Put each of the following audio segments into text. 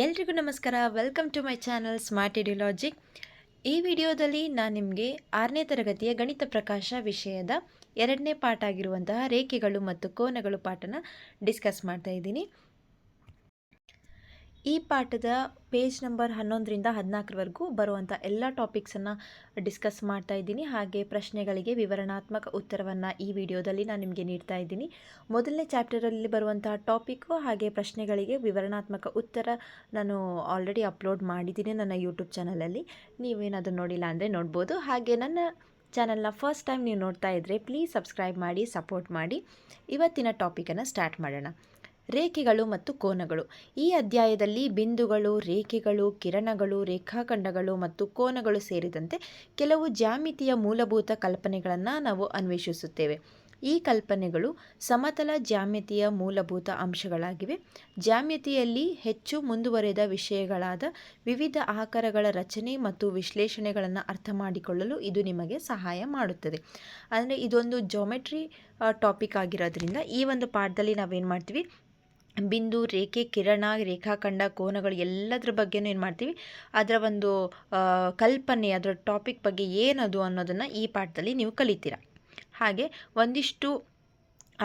ಎಲ್ರಿಗೂ ನಮಸ್ಕಾರ. Welcome to my channel smart ideologic. ಈ ವಿಡಿಯೋದಲ್ಲಿ ನಾನು ನಿಮಗೆ 6ನೇ ತರಗತಿಯ ಗಣಿತ ಪ್ರಕಾಶ ವಿಷಯದ 2ನೇ ಪಾಠ ಆಗಿರುವಂತಹ ರೇಖೆಗಳು ಮತ್ತು ಕೋನಗಳು ಪಾಠನ ಡಿಸ್ಕಸ್ ಮಾಡ್ತಾ ಇದ್ದೀನಿ. ಈ ಪಾಠದ ಪೇಜ್ ನಂಬರ್ 11ರಿಂದ 14ವರೆಗೂ ಬರುವಂಥ ಎಲ್ಲ ಟಾಪಿಕ್ಸನ್ನು ಡಿಸ್ಕಸ್ ಮಾಡ್ತಾ ಇದ್ದೀನಿ. ಹಾಗೆ ಪ್ರಶ್ನೆಗಳಿಗೆ ವಿವರಣಾತ್ಮಕ ಉತ್ತರವನ್ನು ಈ ವಿಡಿಯೋದಲ್ಲಿ ನಾನು ನಿಮಗೆ ನೀಡ್ತಾ ಇದ್ದೀನಿ. ಮೊದಲನೇ ಚಾಪ್ಟರಲ್ಲಿ ಬರುವಂತಹ ಟಾಪಿಕ್ಕು ಹಾಗೆ ಪ್ರಶ್ನೆಗಳಿಗೆ ವಿವರಣಾತ್ಮಕ ಉತ್ತರ ನಾನು ಆಲ್ರೆಡಿ ಅಪ್ಲೋಡ್ ಮಾಡಿದ್ದೀನಿ ನನ್ನ ಯೂಟ್ಯೂಬ್ ಚಾನಲಲ್ಲಿ. ನೀವೇನಾದರೂ ನೋಡಿಲ್ಲ ಅಂದರೆ ನೋಡ್ಬೋದು. ಹಾಗೆ ನನ್ನ ಚಾನಲ್ನ ಫಸ್ಟ್ ಟೈಮ್ ನೀವು ನೋಡ್ತಾ ಇದ್ದರೆ ಪ್ಲೀಸ್ ಸಬ್ಸ್ಕ್ರೈಬ್ ಮಾಡಿ, ಸಪೋರ್ಟ್ ಮಾಡಿ. ಇವತ್ತಿನ ಟಾಪಿಕನ್ನು ಸ್ಟಾರ್ಟ್ ಮಾಡೋಣ. ರೇಖೆಗಳು ಮತ್ತು ಕೋನಗಳು. ಈ ಅಧ್ಯಾಯದಲ್ಲಿ ಬಿಂದುಗಳು, ರೇಖೆಗಳು, ಕಿರಣಗಳು, ರೇಖಾಖಂಡಗಳು ಮತ್ತು ಕೋನಗಳು ಸೇರಿದಂತೆ ಕೆಲವು ಜ್ಯಾಮಿತಿಯ ಮೂಲಭೂತ ಕಲ್ಪನೆಗಳನ್ನು ನಾವು ಅನ್ವೇಷಿಸುತ್ತೇವೆ. ಈ ಕಲ್ಪನೆಗಳು ಸಮತಲ ಜ್ಯಾಮಿತಿಯ ಮೂಲಭೂತ ಅಂಶಗಳಾಗಿವೆ. ಜ್ಯಾಮಿತಿಯಲ್ಲಿ ಹೆಚ್ಚು ಮುಂದುವರೆದ ವಿಷಯಗಳಾದ ವಿವಿಧ ಆಕಾರಗಳ ರಚನೆ ಮತ್ತು ವಿಶ್ಲೇಷಣೆಗಳನ್ನು ಅರ್ಥ ಮಾಡಿಕೊಳ್ಳಲು ಇದು ನಿಮಗೆ ಸಹಾಯ ಮಾಡುತ್ತದೆ. ಅಂದರೆ ಇದೊಂದು ಜಾಮೆಟ್ರಿ ಟಾಪಿಕ್ ಆಗಿರೋದ್ರಿಂದ ಈ ಒಂದು ಪಾಠದಲ್ಲಿ ನಾವೇನು ಮಾಡ್ತೀವಿ, ಬಿಂದು, ರೇಖೆ, ಕಿರಣ, ರೇಖಾಖಂಡ, ಕೋನಗಳು ಎಲ್ಲದರ ಬಗ್ಗೆನೂ ಏನು ಮಾಡ್ತೀವಿ, ಅದರ ಒಂದು ಕಲ್ಪನೆ, ಅದರ ಟಾಪಿಕ್ ಬಗ್ಗೆ ಏನದು ಅನ್ನೋದನ್ನು ಈ ಪಾಠದಲ್ಲಿ ನೀವು ಕಲಿತೀರ. ಹಾಗೆ ಒಂದಿಷ್ಟು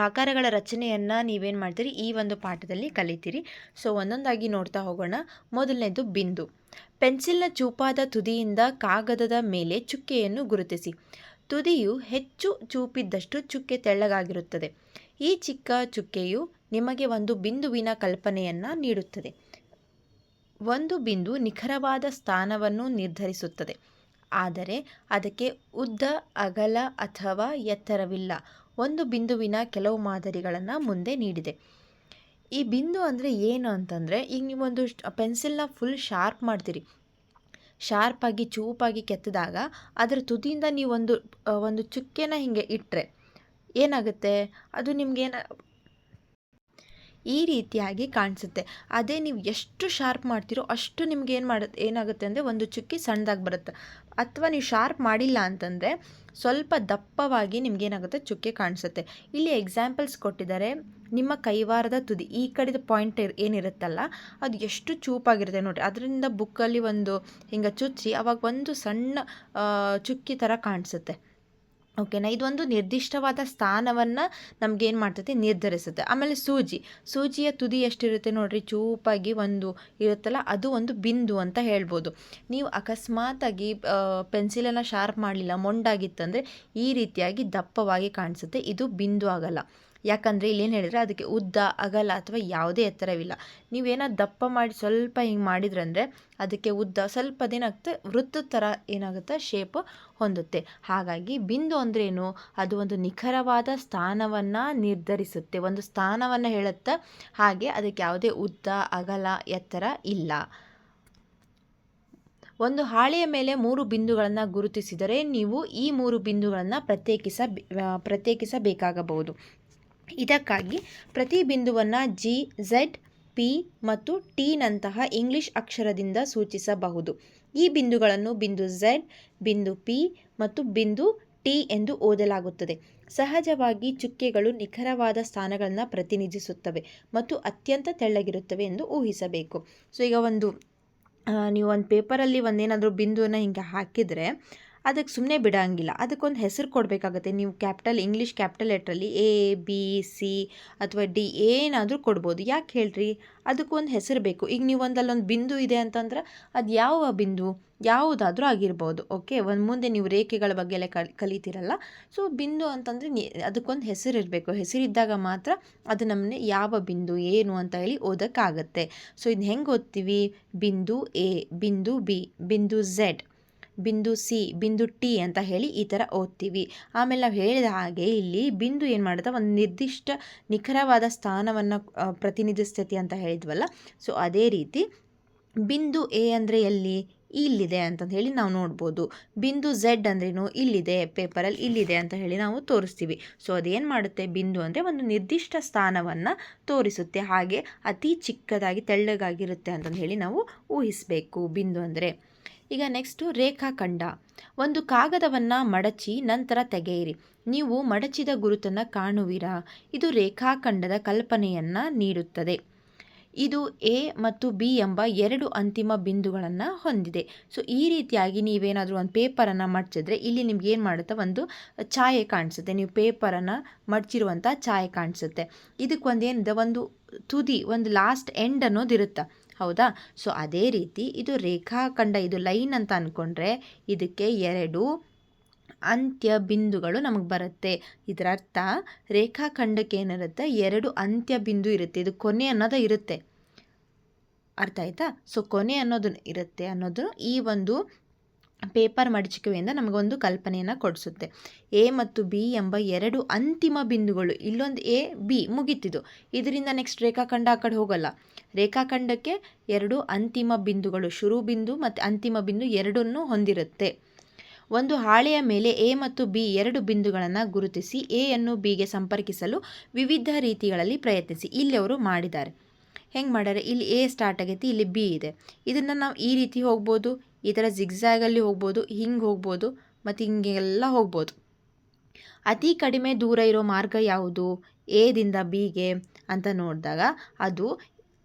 ಆಕಾರಗಳ ರಚನೆಯನ್ನು ನೀವೇನು ಮಾಡ್ತೀರಿ, ಈ ಒಂದು ಪಾಠದಲ್ಲಿ ಕಲಿತೀರಿ. ಸೊ ಒಂದೊಂದಾಗಿ ನೋಡ್ತಾ ಹೋಗೋಣ. ಮೊದಲನೇದು ಬಿಂದು. ಪೆನ್ಸಿಲ್ನ ಚೂಪಾದ ತುದಿಯಿಂದ ಕಾಗದದ ಮೇಲೆ ಚುಕ್ಕೆಯನ್ನು ಗುರುತಿಸಿ. ತುದಿಯು ಹೆಚ್ಚು ಚೂಪಿದ್ದಷ್ಟು ಚುಕ್ಕೆ ತೆಳ್ಳಗಾಗಿರುತ್ತದೆ. ಈ ಚಿಕ್ಕ ಚುಕ್ಕೆಯು ನಿಮಗೆ ಒಂದು ಬಿಂದುವಿನ ಕಲ್ಪನೆಯನ್ನು ನೀಡುತ್ತದೆ. ಒಂದು ಬಿಂದು ನಿಖರವಾದ ಸ್ಥಾನವನ್ನು ನಿರ್ಧರಿಸುತ್ತದೆ, ಆದರೆ ಅದಕ್ಕೆ ಉದ್ದ, ಅಗಲ ಅಥವಾ ಎತ್ತರವಿಲ್ಲ. ಒಂದು ಬಿಂದುವಿನ ಕೆಲವು ಮಾದರಿಗಳನ್ನು ಮುಂದೆ ನೀಡಿದೆ. ಈ ಬಿಂದು ಅಂದರೆ ಏನು ಅಂತಂದರೆ, ಈಗ ನೀವೊಂದು ಪೆನ್ಸಿಲ್ನ ಫುಲ್ ಶಾರ್ಪ್ ಮಾಡ್ತೀರಿ. ಶಾರ್ಪಾಗಿ ಚೂಪಾಗಿ ಕೆತ್ತಿದಾಗ ಅದರ ತುದಿಯಿಂದ ನೀವು ಒಂದು ಚುಕ್ಕೆನ ಹಿಂಗೆ ಇಟ್ಟರೆ ಏನಾಗುತ್ತೆ, ಅದು ನಿಮಗೇನು ಈ ರೀತಿಯಾಗಿ ಕಾಣಿಸುತ್ತೆ. ಅದೇ ನೀವು ಎಷ್ಟು ಶಾರ್ಪ್ ಮಾಡ್ತೀರೋ ಅಷ್ಟು ನಿಮ್ಗೆ ಏನಾಗುತ್ತೆ ಅಂದರೆ ಒಂದು ಚುಕ್ಕಿ ಸಣ್ಣದಾಗಿ ಬರುತ್ತೆ. ಅಥವಾ ನೀವು ಶಾರ್ಪ್ ಮಾಡಿಲ್ಲ ಅಂತಂದರೆ ಸ್ವಲ್ಪ ದಪ್ಪವಾಗಿ ನಿಮ್ಗೇನಾಗುತ್ತೆ, ಚುಕ್ಕೆ ಕಾಣಿಸುತ್ತೆ. ಇಲ್ಲಿ ಎಕ್ಸಾಂಪಲ್ಸ್ ಕೊಟ್ಟಿದ್ದಾರೆ. ನಿಮ್ಮ ಕೈವಾರದ ತುದಿ ಈ ಕಡೆದ ಪಾಯಿಂಟ್ ಏನಿರುತ್ತಲ್ಲ, ಅದು ಎಷ್ಟು ಚೂಪಾಗಿರುತ್ತೆ ನೋಡಿರಿ. ಅದರಿಂದ ಬುಕ್ಕಲ್ಲಿ ಒಂದು ಹಿಂಗೆ ಚುಚ್ಚಿ ಅವಾಗ ಒಂದು ಸಣ್ಣ ಚುಕ್ಕಿ ಥರ ಕಾಣಿಸುತ್ತೆ. ಓಕೆನಾ. ಇದೊಂದು ನಿರ್ದಿಷ್ಟವಾದ ಸ್ಥಾನವನ್ನು ನಮಗೇನು ಮಾಡ್ತೈತಿ, ನಿರ್ಧರಿಸುತ್ತೆ. ಆಮೇಲೆ ಸೂಜಿಯ ತುದಿ ಎಷ್ಟಿರುತ್ತೆ ನೋಡಿರಿ, ಚೂಪಾಗಿ ಒಂದು ಇರುತ್ತಲ್ಲ, ಅದು ಒಂದು ಬಿಂದು ಅಂತ ಹೇಳ್ಬೋದು. ನೀವು ಅಕಸ್ಮಾತಾಗಿ ಪೆನ್ಸಿಲನ್ನು ಶಾರ್ಪ್ ಮಾಡಲಿಲ್ಲ, ಮೊಂಡಾಗಿತ್ತಂದರೆ ಈ ರೀತಿಯಾಗಿ ದಪ್ಪವಾಗಿ ಕಾಣಿಸುತ್ತೆ. ಇದು ಬಿಂದು ಆಗಲ್ಲ. ಯಾಕಂದರೆ ಇಲ್ಲೇನು ಹೇಳಿದರೆ ಅದಕ್ಕೆ ಉದ್ದ, ಅಗಲ ಅಥವಾ ಯಾವುದೇ ಎತ್ತರವಿಲ್ಲ. ನೀವೇನಾದ್ರು ದಪ್ಪ ಮಾಡಿ ಸ್ವಲ್ಪ ಹಿಂಗೆ ಮಾಡಿದ್ರಂದರೆ ಅದಕ್ಕೆ ಉದ್ದ ಸ್ವಲ್ಪ ಅದೇನಾಗುತ್ತೆ, ವೃತ್ತದ ಥರ ಏನಾಗುತ್ತೆ, ಶೇಪ್ ಹೊಂದುತ್ತೆ. ಹಾಗಾಗಿ ಬಿಂದು ಅಂದ್ರೇನು, ಅದು ಒಂದು ನಿಖರವಾದ ಸ್ಥಾನವನ್ನು ನಿರ್ಧರಿಸುತ್ತೆ, ಒಂದು ಸ್ಥಾನವನ್ನು ಹೇಳುತ್ತೆ. ಹಾಗೆ ಅದಕ್ಕೆ ಯಾವುದೇ ಉದ್ದ, ಅಗಲ, ಎತ್ತರ ಇಲ್ಲ. ಒಂದು ಹಾಳೆಯ ಮೇಲೆ 3 ಬಿಂದುಗಳನ್ನು ಗುರುತಿಸಿದರೆ ನೀವು ಈ 3 ಬಿಂದುಗಳನ್ನು ಪ್ರತ್ಯೇಕಿಸಬೇಕಾಗಬಹುದು. ಇದಕ್ಕಾಗಿ ಪ್ರತಿ ಬಿಂದುವನ್ನು G, Z, P ಮತ್ತು T ನಂತಹ ಇಂಗ್ಲಿಷ್ ಅಕ್ಷರದಿಂದ ಸೂಚಿಸಬಹುದು. ಈ ಬಿಂದುಗಳನ್ನು ಬಿಂದು Z, ಬಿಂದು P ಮತ್ತು ಬಿಂದು T ಎಂದು ಓದಲಾಗುತ್ತದೆ. ಸಹಜವಾಗಿ ಚುಕ್ಕೆಗಳು ನಿಖರವಾದ ಸ್ಥಾನಗಳನ್ನು ಪ್ರತಿನಿಧಿಸುತ್ತವೆ ಮತ್ತು ಅತ್ಯಂತ ತೆಳ್ಳಗಿರುತ್ತವೆ ಎಂದು ಊಹಿಸಬೇಕು. ಸೊ ಈಗ ನೀವು ಒಂದು ಪೇಪರಲ್ಲಿ ಒಂದೇನಾದರೂ ಬಿಂದುವನ್ನು ಹಿಂಗೆ ಹಾಕಿದರೆ ಅದಕ್ಕೆ ಸುಮ್ಮನೆ ಬಿಡೋಂಗಿಲ್ಲ, ಅದಕ್ಕೊಂದು ಹೆಸರು ಕೊಡಬೇಕಾಗತ್ತೆ. ನೀವು ಇಂಗ್ಲೀಷ್ ಕ್ಯಾಪಿಟಲ್ ಲೆಟ್ರಲ್ಲಿ ABC ಅಥವಾ D ಏನಾದರೂ ಕೊಡ್ಬೋದು. ಯಾಕೆ ಹೇಳ್ರಿ, ಅದಕ್ಕೊಂದು ಹೆಸರು ಬೇಕು. ಈಗ ನೀವು ಅಲ್ಲೊಂದು ಬಿಂದು ಇದೆ ಅಂತಂದ್ರೆ ಅದು ಯಾವ ಬಿಂದು ಯಾವುದಾದ್ರೂ ಆಗಿರ್ಬೋದು. ಓಕೆ, ಮುಂದೆ ನೀವು ರೇಖೆಗಳ ಬಗ್ಗೆ ಎಲ್ಲ ಕಲಿತೀರಲ್ಲ. ಸೊ ಬಿಂದು ಅಂತಂದರೆ ಅದಕ್ಕೊಂದು ಹೆಸರು ಇರಬೇಕು. ಹೆಸರಿದ್ದಾಗ ಮಾತ್ರ ಅದು ನಮ್ಮನ್ನೇ ಯಾವ ಬಿಂದು ಏನು ಅಂತ ಹೇಳಿ ಓದೋಕ್ಕಾಗತ್ತೆ. ಸೊ ಇದು ಹೆಂಗೆ ಓದ್ತೀವಿ, ಬಿಂದು A, ಬಿಂದು B, ಬಿಂದು Z, ಬಿಂದು C, ಬಿಂದು T ಅಂತ ಹೇಳಿ ಈ ಥರ ಓದ್ತೀವಿ. ಆಮೇಲೆ ನಾವು ಹೇಳಿದ ಹಾಗೆ ಇಲ್ಲಿ ಬಿಂದು ಏನು ಮಾಡುತ್ತೆ, ಒಂದು ನಿರ್ದಿಷ್ಟ ನಿಖರವಾದ ಸ್ಥಾನವನ್ನು ಪ್ರತಿನಿಧಿಸ್ತೈತಿ ಅಂತ ಹೇಳಿದ್ವಲ್ಲ. ಸೊ ಅದೇ ರೀತಿ ಬಿಂದು A ಅಂದರೆ ಎಲ್ಲಿ, ಇಲ್ಲಿದೆ ಅಂತಂದು ಹೇಳಿ ನಾವು ನೋಡ್ಬೋದು. ಬಿಂದು Z ಅಂದ್ರೇನು, ಇಲ್ಲಿದೆ, ಪೇಪರಲ್ಲಿ ಇಲ್ಲಿದೆ ಅಂತ ಹೇಳಿ ನಾವು ತೋರಿಸ್ತೀವಿ. ಸೊ ಅದೇನು ಮಾಡುತ್ತೆ, ಬಿಂದು ಅಂದರೆ ಒಂದು ನಿರ್ದಿಷ್ಟ ಸ್ಥಾನವನ್ನು ತೋರಿಸುತ್ತೆ. ಹಾಗೆ ಅತಿ ಚಿಕ್ಕದಾಗಿ ತೆಳ್ಳಗಾಗಿರುತ್ತೆ ಅಂತಂದು ಹೇಳಿ ನಾವು ಊಹಿಸಬೇಕು ಬಿಂದು ಅಂದರೆ. ಈಗ ನೆಕ್ಸ್ಟು ರೇಖಾಖಂಡ. ಒಂದು ಕಾಗದವನ್ನು ಮಡಚಿ ನಂತರ ತೆಗೆಯಿರಿ. ನೀವು ಮಡಚಿದ ಗುರುತನ್ನು ಕಾಣುವಿರಾ. ಇದು ರೇಖಾಖಂಡದ ಕಲ್ಪನೆಯನ್ನು ನೀಡುತ್ತದೆ. ಇದು ಎ ಮತ್ತು ಬಿ ಎಂಬ 2 ಅಂತಿಮ ಬಿಂದುಗಳನ್ನು ಹೊಂದಿದೆ. ಸೊ ಈ ರೀತಿಯಾಗಿ ನೀವೇನಾದರೂ ಒಂದು ಪೇಪರನ್ನು ಮಡಚಿದ್ರೆ ಇಲ್ಲಿ ನಿಮ್ಗೆ ಏನು ಮಾಡುತ್ತೆ, ಒಂದು ಛಾಯೆ ಕಾಣಿಸುತ್ತೆ. ನೀವು ಪೇಪರನ್ನು ಮಡಚಿರುವಂಥ ಛಾಯೆ ಕಾಣಿಸುತ್ತೆ. ಇದಕ್ಕೆ ಏನಿದೆ, ಒಂದು ತುದಿ, ಒಂದು ಲಾಸ್ಟ್ ಎಂಡ್ ಅನ್ನೋದು ಇರುತ್ತೆ, ಹೌದಾ? ಸೊ ಅದೇ ರೀತಿ ಇದು ರೇಖಾಖಂಡ, ಇದು ಲೈನ್ ಅಂತ ಅಂದ್ಕೊಂಡ್ರೆ ಇದಕ್ಕೆ 2 ಅಂತ್ಯ ಬಿಂದುಗಳು ನಮಗೆ ಬರುತ್ತೆ. ಇದರ ಅರ್ಥ ರೇಖಾಖಂಡಕ್ಕೆ ಏನಿರುತ್ತೆ, 2 ಅಂತ್ಯ ಬಿಂದು ಇರುತ್ತೆ. ಇದು ಕೊನೆ ಅನ್ನೋದು ಇರುತ್ತೆ, ಅರ್ಥ ಆಯ್ತಾ? ಸೊ ಕೊನೆ ಅನ್ನೋದು ಇರುತ್ತೆ ಅನ್ನೋದು ಈ ಒಂದು ಪೇಪರ್ ಮಡಚುವಿಕೆಯಿಂದ ನಮಗೊಂದು ಕಲ್ಪನೆಯನ್ನು ಕೊಡಿಸುತ್ತೆ. ಎ ಮತ್ತು ಬಿ ಎಂಬ 2 ಅಂತಿಮ ಬಿಂದುಗಳು, ಇಲ್ಲೊಂದು ಎ ಬಿ ಮುಗಿತಿದ್ದು, ಇದರಿಂದ ನೆಕ್ಸ್ಟ್ ರೇಖಾಖಂಡ ಆ ಕಡೆ ಹೋಗಲ್ಲ. ರೇಖಾಖಂಡಕ್ಕೆ 2 ಅಂತಿಮ ಬಿಂದುಗಳು, ಶುರು ಬಿಂದು ಮತ್ತು ಅಂತಿಮ ಬಿಂದು ಎರಡನ್ನೂ ಹೊಂದಿರುತ್ತೆ. ಒಂದು ಹಾಳೆಯ ಮೇಲೆ ಎ ಮತ್ತು ಬಿ 2 ಬಿಂದುಗಳನ್ನು ಗುರುತಿಸಿ ಎ ಅನ್ನು ಬಿಗೆ ಸಂಪರ್ಕಿಸಲು ವಿವಿಧ ರೀತಿಗಳಲ್ಲಿ ಪ್ರಯತ್ನಿಸಿ. ಇಲ್ಲಿ ಅವರು ಮಾಡಿದ್ದಾರೆ. ಹೆಂಗೆ ಮಾಡ್ಯಾರೆ, ಇಲ್ಲಿ ಎ ಸ್ಟಾರ್ಟ್ ಆಗೈತಿ, ಇಲ್ಲಿ ಬಿ ಇದೆ. ಇದನ್ನು ನಾವು ಈ ರೀತಿ ಹೋಗ್ಬೋದು, ಈ ಥರ ಜಿಗ್ಜ್ಯಾಗಲ್ಲಿ ಹೋಗ್ಬೋದು, ಹಿಂಗೆ ಹೋಗ್ಬೋದು ಮತ್ತು ಹಿಂಗೆಲ್ಲ ಹೋಗ್ಬೋದು. ಅತಿ ಕಡಿಮೆ ದೂರ ಇರೋ ಮಾರ್ಗ ಯಾವುದು ಎದಿಂದ ಬಿಗೆ ಅಂತ ನೋಡಿದಾಗ ಅದು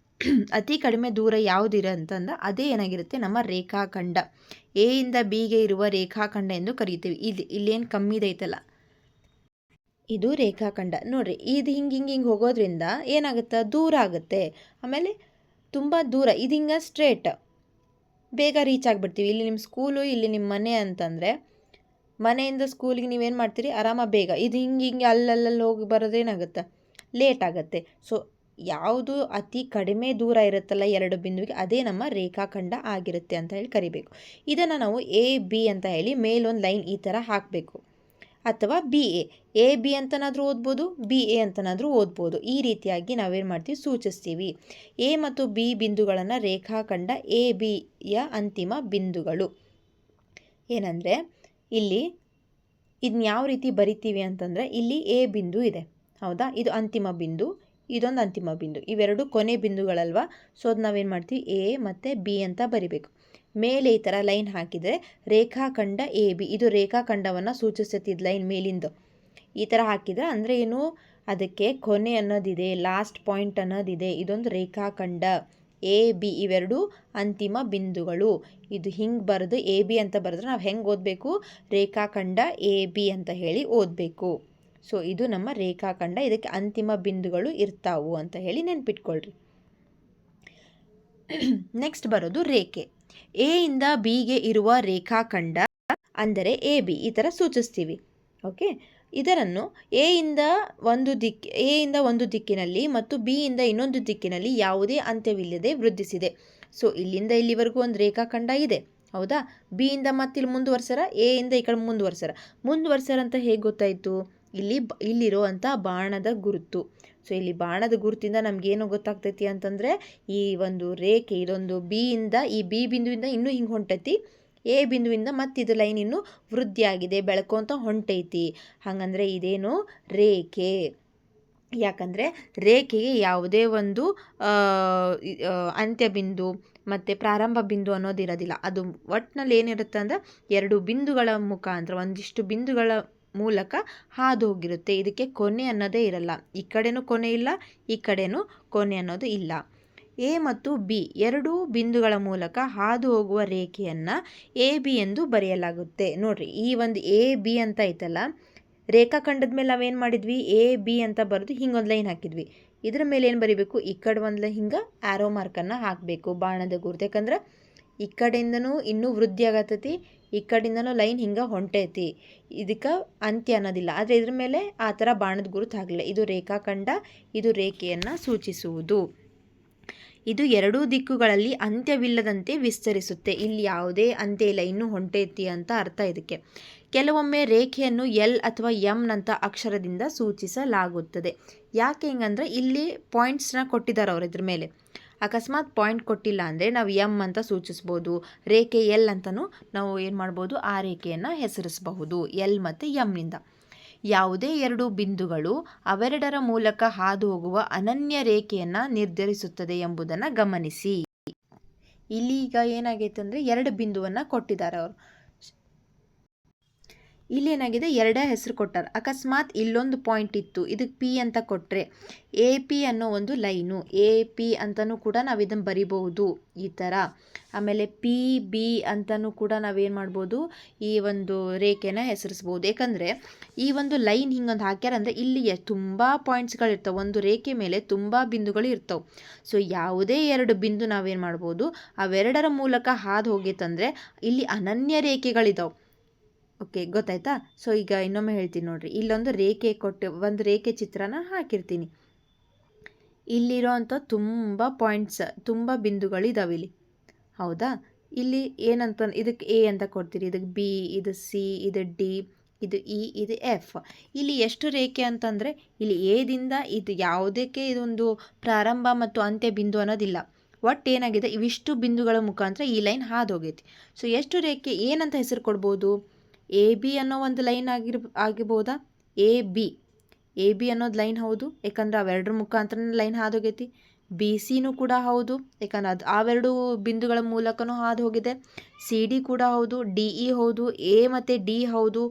ಅತಿ ಕಡಿಮೆ ದೂರ ಯಾವುದಿರ ಅಂತಂದ್ರೆ ಅದೇ ಏನಾಗಿರುತ್ತೆ, ನಮ್ಮ ರೇಖಾಖಂಡ. ಎ ಇಂದ ಬಿಗೆ ಇರುವ ರೇಖಾಖಂಡ ಎಂದು ಕರೀತೀವಿ. ಇಲ್ಲೇನು ಕಮ್ಮಿ ಇದೈತಲ್ಲ, ಇದು ರೇಖಾಖಂಡ ನೋಡ್ರಿ. ಇದು ಹಿಂಗೆ ಹೋಗೋದ್ರಿಂದ ಏನಾಗುತ್ತೆ, ದೂರ ಆಗುತ್ತೆ. ಆಮೇಲೆ ತುಂಬ ದೂರ, ಇದು ಹಿಂಗೆ ಸ್ಟ್ರೇಟ್ ಬೇಗ ರೀಚ್ ಆಗಿಬಿಡ್ತೀವಿ. ಇಲ್ಲಿ ನಿಮ್ಮ ಸ್ಕೂಲು, ಇಲ್ಲಿ ನಿಮ್ಮ ಮನೆ ಅಂತಂದರೆ ಮನೆಯಿಂದ ಸ್ಕೂಲಿಗೆ ನೀವೇನು ಮಾಡ್ತೀರಿ, ಆರಾಮ ಬೇಗ. ಇದು ಹಿಂಗೆ ಅಲ್ಲಲ್ಲಿ ಹೋಗಿ ಬರೋದೇನಾಗುತ್ತೆ, ಲೇಟ್ ಆಗುತ್ತೆ. ಸೊ ಯಾವುದು ಅತಿ ಕಡಿಮೆ ದೂರ ಇರುತ್ತಲ್ಲ 2 ಬಿಂದುವಿಗೆ, ಅದೇ ನಮ್ಮ ರೇಖಾಖಂಡ ಆಗಿರುತ್ತೆ ಅಂತ ಹೇಳಿ ಕರಿಬೇಕು. ಇದನ್ನು ನಾವು ಎ ಬಿ ಅಂತ ಹೇಳಿ ಮೇಲೊಂದು ಲೈನ್ ಈ ಥರ ಹಾಕಬೇಕು. ಅಥವಾ ಬಿ ಎ ಬಿ ಅಂತನಾದರೂ ಓದ್ಬೋದು, ಬಿ ಎ ಅಂತನಾದರೂ ಓದ್ಬೋದು. ಈ ರೀತಿಯಾಗಿ ನಾವೇನು ಮಾಡ್ತೀವಿ, ಸೂಚಿಸ್ತೀವಿ. ಎ ಮತ್ತು ಬಿ ಬಿಂದುಗಳನ್ನು ರೇಖಾಖಂಡ ಎ ಬಿಯ ಅಂತಿಮ ಬಿಂದುಗಳು. ಏನಂದರೆ ಇಲ್ಲಿ ಇದನ್ನ ಯಾವ ರೀತಿ ಬರಿತೀವಿ ಅಂತಂದರೆ, ಇಲ್ಲಿ ಎ ಬಿಂದು ಇದೆ, ಹೌದಾ? ಇದು ಅಂತಿಮ ಬಿಂದು, ಇದೊಂದು ಅಂತಿಮ ಬಿಂದು, ಇವೆರಡು ಕೊನೆ ಬಿಂದುಗಳಲ್ವ. ಸೊ ಅದು ನಾವೇನು ಮಾಡ್ತೀವಿ, ಎ ಮತ್ತು ಬಿ ಅಂತ ಬರಿಬೇಕು. ಮೇಲೆ ಈ ಥರ ಲೈನ್ ಹಾಕಿದರೆ ರೇಖಾಖಂಡ ಎ ಬಿ, ಇದು ರೇಖಾಖಂಡವನ್ನು ಸೂಚಿಸುತ್ತಿದ್ದ ಲೈನ್ ಮೇಲಿಂದು ಈ ಥರ ಹಾಕಿದರೆ ಅಂದರೆ ಏನು, ಅದಕ್ಕೆ ಕೊನೆ ಅನ್ನೋದಿದೆ, ಲಾಸ್ಟ್ ಪಾಯಿಂಟ್ ಅನ್ನೋದಿದೆ. ಇದೊಂದು ರೇಖಾಖಂಡ ಎ ಬಿ, ಇವೆರಡು ಅಂತಿಮ ಬಿಂದುಗಳು. ಇದು ಹಿಂಗೆ ಬರೆದು ಎ ಬಿ ಅಂತ ಬರೆದ್ರೆ ನಾವು ಹೆಂಗೆ ಓದಬೇಕು, ರೇಖಾಖಂಡ ಎ ಬಿ ಅಂತ ಹೇಳಿ ಓದಬೇಕು. ಸೊ ಇದು ನಮ್ಮ ರೇಖಾಖಂಡ, ಇದಕ್ಕೆ ಅಂತಿಮ ಬಿಂದುಗಳು ಇರ್ತಾವು ಅಂತ ಹೇಳಿ ನೆನ್ಪಿಟ್ಕೊಳ್ರಿ. ನೆಕ್ಸ್ಟ್ ಬರೋದು ರೇಖೆ. ಎ ಇಂದ ಬಿಗೆ ಇರುವ ರೇಖಾಖಂಡ ಅಂದರೆ ಎ ಬಿ, ಈ ಥರ ಸೂಚಿಸ್ತೀವಿ. ಓಕೆ, ಇದನ್ನು ಎ ಇಂದ ಒಂದು ದಿಕ್ಕಿನಲ್ಲಿ ಮತ್ತು ಬಿ ಇಂದ ಇನ್ನೊಂದು ದಿಕ್ಕಿನಲ್ಲಿ ಯಾವುದೇ ಅಂತ್ಯವಿಲ್ಲದೆ ವೃದ್ಧಿಸಿದೆ. ಸೊ ಇಲ್ಲಿಂದ ಇಲ್ಲಿವರೆಗೂ ಒಂದು ರೇಖಾಖಂಡ ಇದೆ, ಹೌದಾ? ಬಿ ಇಂದ ಮತ್ತೆ ಇಲ್ಲಿ ಮುಂದುವರ್ಸರ, ಎ ಇಂದ ಈ ಕಡೆ ಮುಂದುವರ್ಸರ ಅಂತ ಹೇಗೆ ಗೊತ್ತಾಯಿತು, ಇಲ್ಲಿರುವಂಥ ಬಾಣದ ಗುರುತು. ಸೊ ಇಲ್ಲಿ ಬಾಣದ ಗುರುತಿಂದ ನಮಗೇನು ಗೊತ್ತಾಗ್ತೈತಿ ಅಂತಂದರೆ, ಈ ಒಂದು ರೇಖೆ ಇದೊಂದು ಬಿ ಇಂದ, ಈ ಬಿ ಬಿಂದುವಿಂದ ಇನ್ನೂ ಹಿಂಗೆ ಹೊಂಟೈತಿ, ಎ ಬಿಂದುವಿಂದ ಮತ್ತು ಇದು ಲೈನ್ ಇನ್ನೂ ವೃದ್ಧಿಯಾಗಿದೆ, ಬೆಳ್ಕೊಂತ ಹೊಂಟೈತಿ. ಹಾಗಂದರೆ ಇದೇನು ರೇಖೆ. ಯಾಕಂದರೆ ರೇಖೆಗೆ ಯಾವುದೇ ಒಂದು ಅಂತ್ಯ ಬಿಂದು ಮತ್ತು ಪ್ರಾರಂಭ ಬಿಂದು ಅನ್ನೋದಿರೋದಿಲ್ಲ. ಅದು ಒಟ್ಟಿನಲ್ಲಿ ಏನಿರುತ್ತೆ ಅಂದರೆ 2 ಬಿಂದುಗಳ ಮುಖಾಂತರ, ಒಂದಿಷ್ಟು ಬಿಂದುಗಳ ಮೂಲಕ ಹಾದು ಹೋಗಿರುತ್ತೆ. ಇದಕ್ಕೆ ಕೊನೆ ಅನ್ನೋದೇ ಇರಲ್ಲ, ಈ ಕಡೆನೂ ಕೊನೆ ಇಲ್ಲ, ಈ ಕಡೆನೂ ಕೊನೆ ಅನ್ನೋದು ಇಲ್ಲ. ಎ ಮತ್ತು ಬಿ 2 ಬಿಂದುಗಳ ಮೂಲಕ ಹಾದು ಹೋಗುವ ರೇಖೆಯನ್ನು ಎ ಬಿ ಎಂದು ಬರೆಯಲಾಗುತ್ತೆ. ನೋಡ್ರಿ, ಈ ಒಂದು ಎ ಬಿ ಅಂತ ಐತಲ್ಲ, ರೇಖಾಖಂಡದ ಮೇಲೆ ನಾವೇನು ಮಾಡಿದ್ವಿ, ಎ ಬಿ ಅಂತ ಬರೆದು ಹಿಂಗೊಂದು ಲೈನ್ ಹಾಕಿದ್ವಿ. ಇದರ ಮೇಲೆ ಏನು ಬರೀಬೇಕು, ಈ ಕಡೆ ಒಂದು ಹಿಂಗೆ ಆ್ಯರೋ ಮಾರ್ಕನ್ನು ಹಾಕಬೇಕು, ಬಾಣದ ಗುರುತು. ಯಾಕಂದ್ರೆ ಈ ಕಡೆಯಿಂದನೂ ಇನ್ನೂ ವೃದ್ಧಿ ಆಗತ್ತೈತಿ, ಈ ಕಡೆಯಿಂದನೂ ಲೈನ್ ಹಿಂಗೆ ಹೊಂಟೈತಿ, ಇದಕ್ಕೆ ಅಂತ್ಯ ಅನ್ನೋದಿಲ್ಲ. ಆದರೆ ಇದ್ರ ಮೇಲೆ ಆ ಥರ ಬಾಣದ ಗುರುತು ಆಗಲಿಲ್ಲ. ಇದು ರೇಖಾಖಂಡ, ಇದು ರೇಖೆಯನ್ನು ಸೂಚಿಸುವುದು. ಇದು 2 ದಿಕ್ಕುಗಳಲ್ಲಿ ಅಂತ್ಯವಿಲ್ಲದಂತೆ ವಿಸ್ತರಿಸುತ್ತೆ. ಇಲ್ಲಿ ಯಾವುದೇ ಅಂತ್ಯ ಇಲ್ಲ, ಇನ್ನೂ ಹೊಂಟೈತಿ ಅಂತ ಅರ್ಥ ಇದಕ್ಕೆ. ಕೆಲವೊಮ್ಮೆ ರೇಖೆಯನ್ನು ಎಲ್ ಅಥವಾ ಎಂನಂಥ ಅಕ್ಷರದಿಂದ ಸೂಚಿಸಲಾಗುತ್ತದೆ. ಯಾಕೆ ಹಿಂಗಂದ್ರೆ ಇಲ್ಲಿ ಪಾಯಿಂಟ್ಸ್ನ ಕೊಟ್ಟಿದ್ದಾರೆ ಅವರು. ಇದ್ರ ಮೇಲೆ ಅಕಸ್ಮಾತ್ ಪಾಯಿಂಟ್ ಕೊಟ್ಟಿಲ್ಲ ಅಂದರೆ ನಾವು ಎಮ್ ಅಂತ ಸೂಚಿಸ್ಬೋದು, ರೇಖೆ ಎಲ್ ಅಂತಲೂ ನಾವು ಏನು ಮಾಡ್ಬೋದು, ಆ ರೇಖೆಯನ್ನು ಹೆಸರಿಸಬಹುದು ಎಲ್ ಮತ್ತು ಎಮ್ನಿಂದ. ಯಾವುದೇ 2 ಬಿಂದುಗಳು ಅವೆರಡರ ಮೂಲಕ ಹಾದು ಹೋಗುವ ಅನನ್ಯ ರೇಖೆಯನ್ನು ನಿರ್ಧರಿಸುತ್ತದೆ ಎಂಬುದನ್ನು ಗಮನಿಸಿ. ಇಲ್ಲಿ ಈಗ ಏನಾಗೈತೆ ಅಂದರೆ 2 ಬಿಂದುವನ್ನು ಕೊಟ್ಟಿದ್ದಾರೆ ಅವರು. ಇಲ್ಲಿ ಏನಾಗಿದೆ, ಎರಡೇ ಹೆಸರು ಕೊಟ್ಟಾರೆ. ಅಕಸ್ಮಾತ್ ಇಲ್ಲೊಂದು ಪಾಯಿಂಟ್ ಇತ್ತು, ಇದಕ್ಕೆ ಪಿ ಅಂತ ಕೊಟ್ಟರೆ ಎ ಪಿ ಅನ್ನೋ ಒಂದು ಲೈನು, ಎ ಪಿ ಅಂತಲೂ ಕೂಡ ನಾವು ಇದನ್ನು ಬರಿಬಹುದು ಈ ಥರ. ಆಮೇಲೆ ಪಿ ಬಿ ಅಂತಲೂ ಕೂಡ ನಾವೇನು ಮಾಡ್ಬೋದು, ಈ ಒಂದು ರೇಖೆನ ಹೆಸರಿಸ್ಬೋದು. ಯಾಕಂದರೆ ಈ ಒಂದು ಲೈನ್ ಹಿಂಗೊಂದು ಹಾಕ್ಯಾರಂದರೆ ಇಲ್ಲಿ ತುಂಬ ಪಾಯಿಂಟ್ಸ್ಗಳಿರ್ತವೆ, ಒಂದು ರೇಖೆ ಮೇಲೆ ತುಂಬ ಬಿಂದುಗಳು ಇರ್ತವೆ. ಸೊ ಯಾವುದೇ ಎರಡು ಬಿಂದು ನಾವೇನು ಮಾಡ್ಬೋದು, ಅವೆರಡರ ಮೂಲಕ ಹಾದು ಹೋಗಿತ್ತಂದರೆ ಇಲ್ಲಿ ಅನನ್ಯ ರೇಖೆಗಳಿದಾವೆ. ಓಕೆ, ಗೊತ್ತಾಯ್ತಾ? ಸೊ ಈಗ ಇನ್ನೊಮ್ಮೆ ಹೇಳ್ತೀನಿ ನೋಡ್ರಿ. ಇಲ್ಲೊಂದು ರೇಖೆ ಕೊಟ್ಟು ಒಂದು ರೇಖೆ ಚಿತ್ರನ ಹಾಕಿರ್ತೀನಿ. ಇಲ್ಲಿರೋವಂಥ ತುಂಬ ಪಾಯಿಂಟ್ಸ್, ತುಂಬ ಬಿಂದುಗಳಿದಾವೆ ಇಲ್ಲಿ, ಹೌದಾ? ಇಲ್ಲಿ ಏನಂತ, ಇದಕ್ಕೆ ಎ ಅಂತ ಕೊಡ್ತೀರಿ, ಇದಕ್ಕೆ ಬಿ, ಇದು ಸಿ, ಇದು ಡಿ, ಇದು ಇ, ಇದು ಎಫ್. ಇಲ್ಲಿ ಎಷ್ಟು ರೇಖೆ ಅಂತಂದರೆ ಇಲ್ಲಿ ಎದಿಂದ ಇದು ಯಾವುದಕ್ಕೆ ಇದೊಂದು ಪ್ರಾರಂಭ ಮತ್ತು ಅಂತ್ಯ ಬಿಂದು ಅನ್ನೋದಿಲ್ಲ. ಒಟ್ಟು ಏನಾಗಿದೆ, ಇವಿಷ್ಟು ಬಿಂದುಗಳ ಮುಖಾಂತರ ಈ ಲೈನ್ ಹಾದೋಗೈತಿ. ಸೊ ಎಷ್ಟು ರೇಖೆ ಏನಂತ ಹೆಸರು ಕೊಡ್ಬೋದು? ಎ ಬಿ ಅನ್ನೋ ಒಂದು ಲೈನ್ ಆಗಿರ್ಬೋದಾ? ಎ ಬಿ ಅನ್ನೋದು ಲೈನ್ ಹೌದು, ಯಾಕಂದ್ರೆ ಅವೆರಡರ ಮುಖಾಂತರ ಲೈನ್ ಹಾದೋಗೈತಿ. ಬಿ ಸಿನೂ ಕೂಡ ಹೌದು, ಯಾಕಂದ್ರೆ ಅದು ಅವೆರಡು ಬಿಂದುಗಳ ಮೂಲಕನೂ ಹಾದು ಹೋಗಿದೆ. ಸಿ ಡಿ ಕೂಡ ಹೌದು, ಡಿ ಇ ಹೌದು, ಎ ಮತ್ತು ಡಿ ಹೌದು.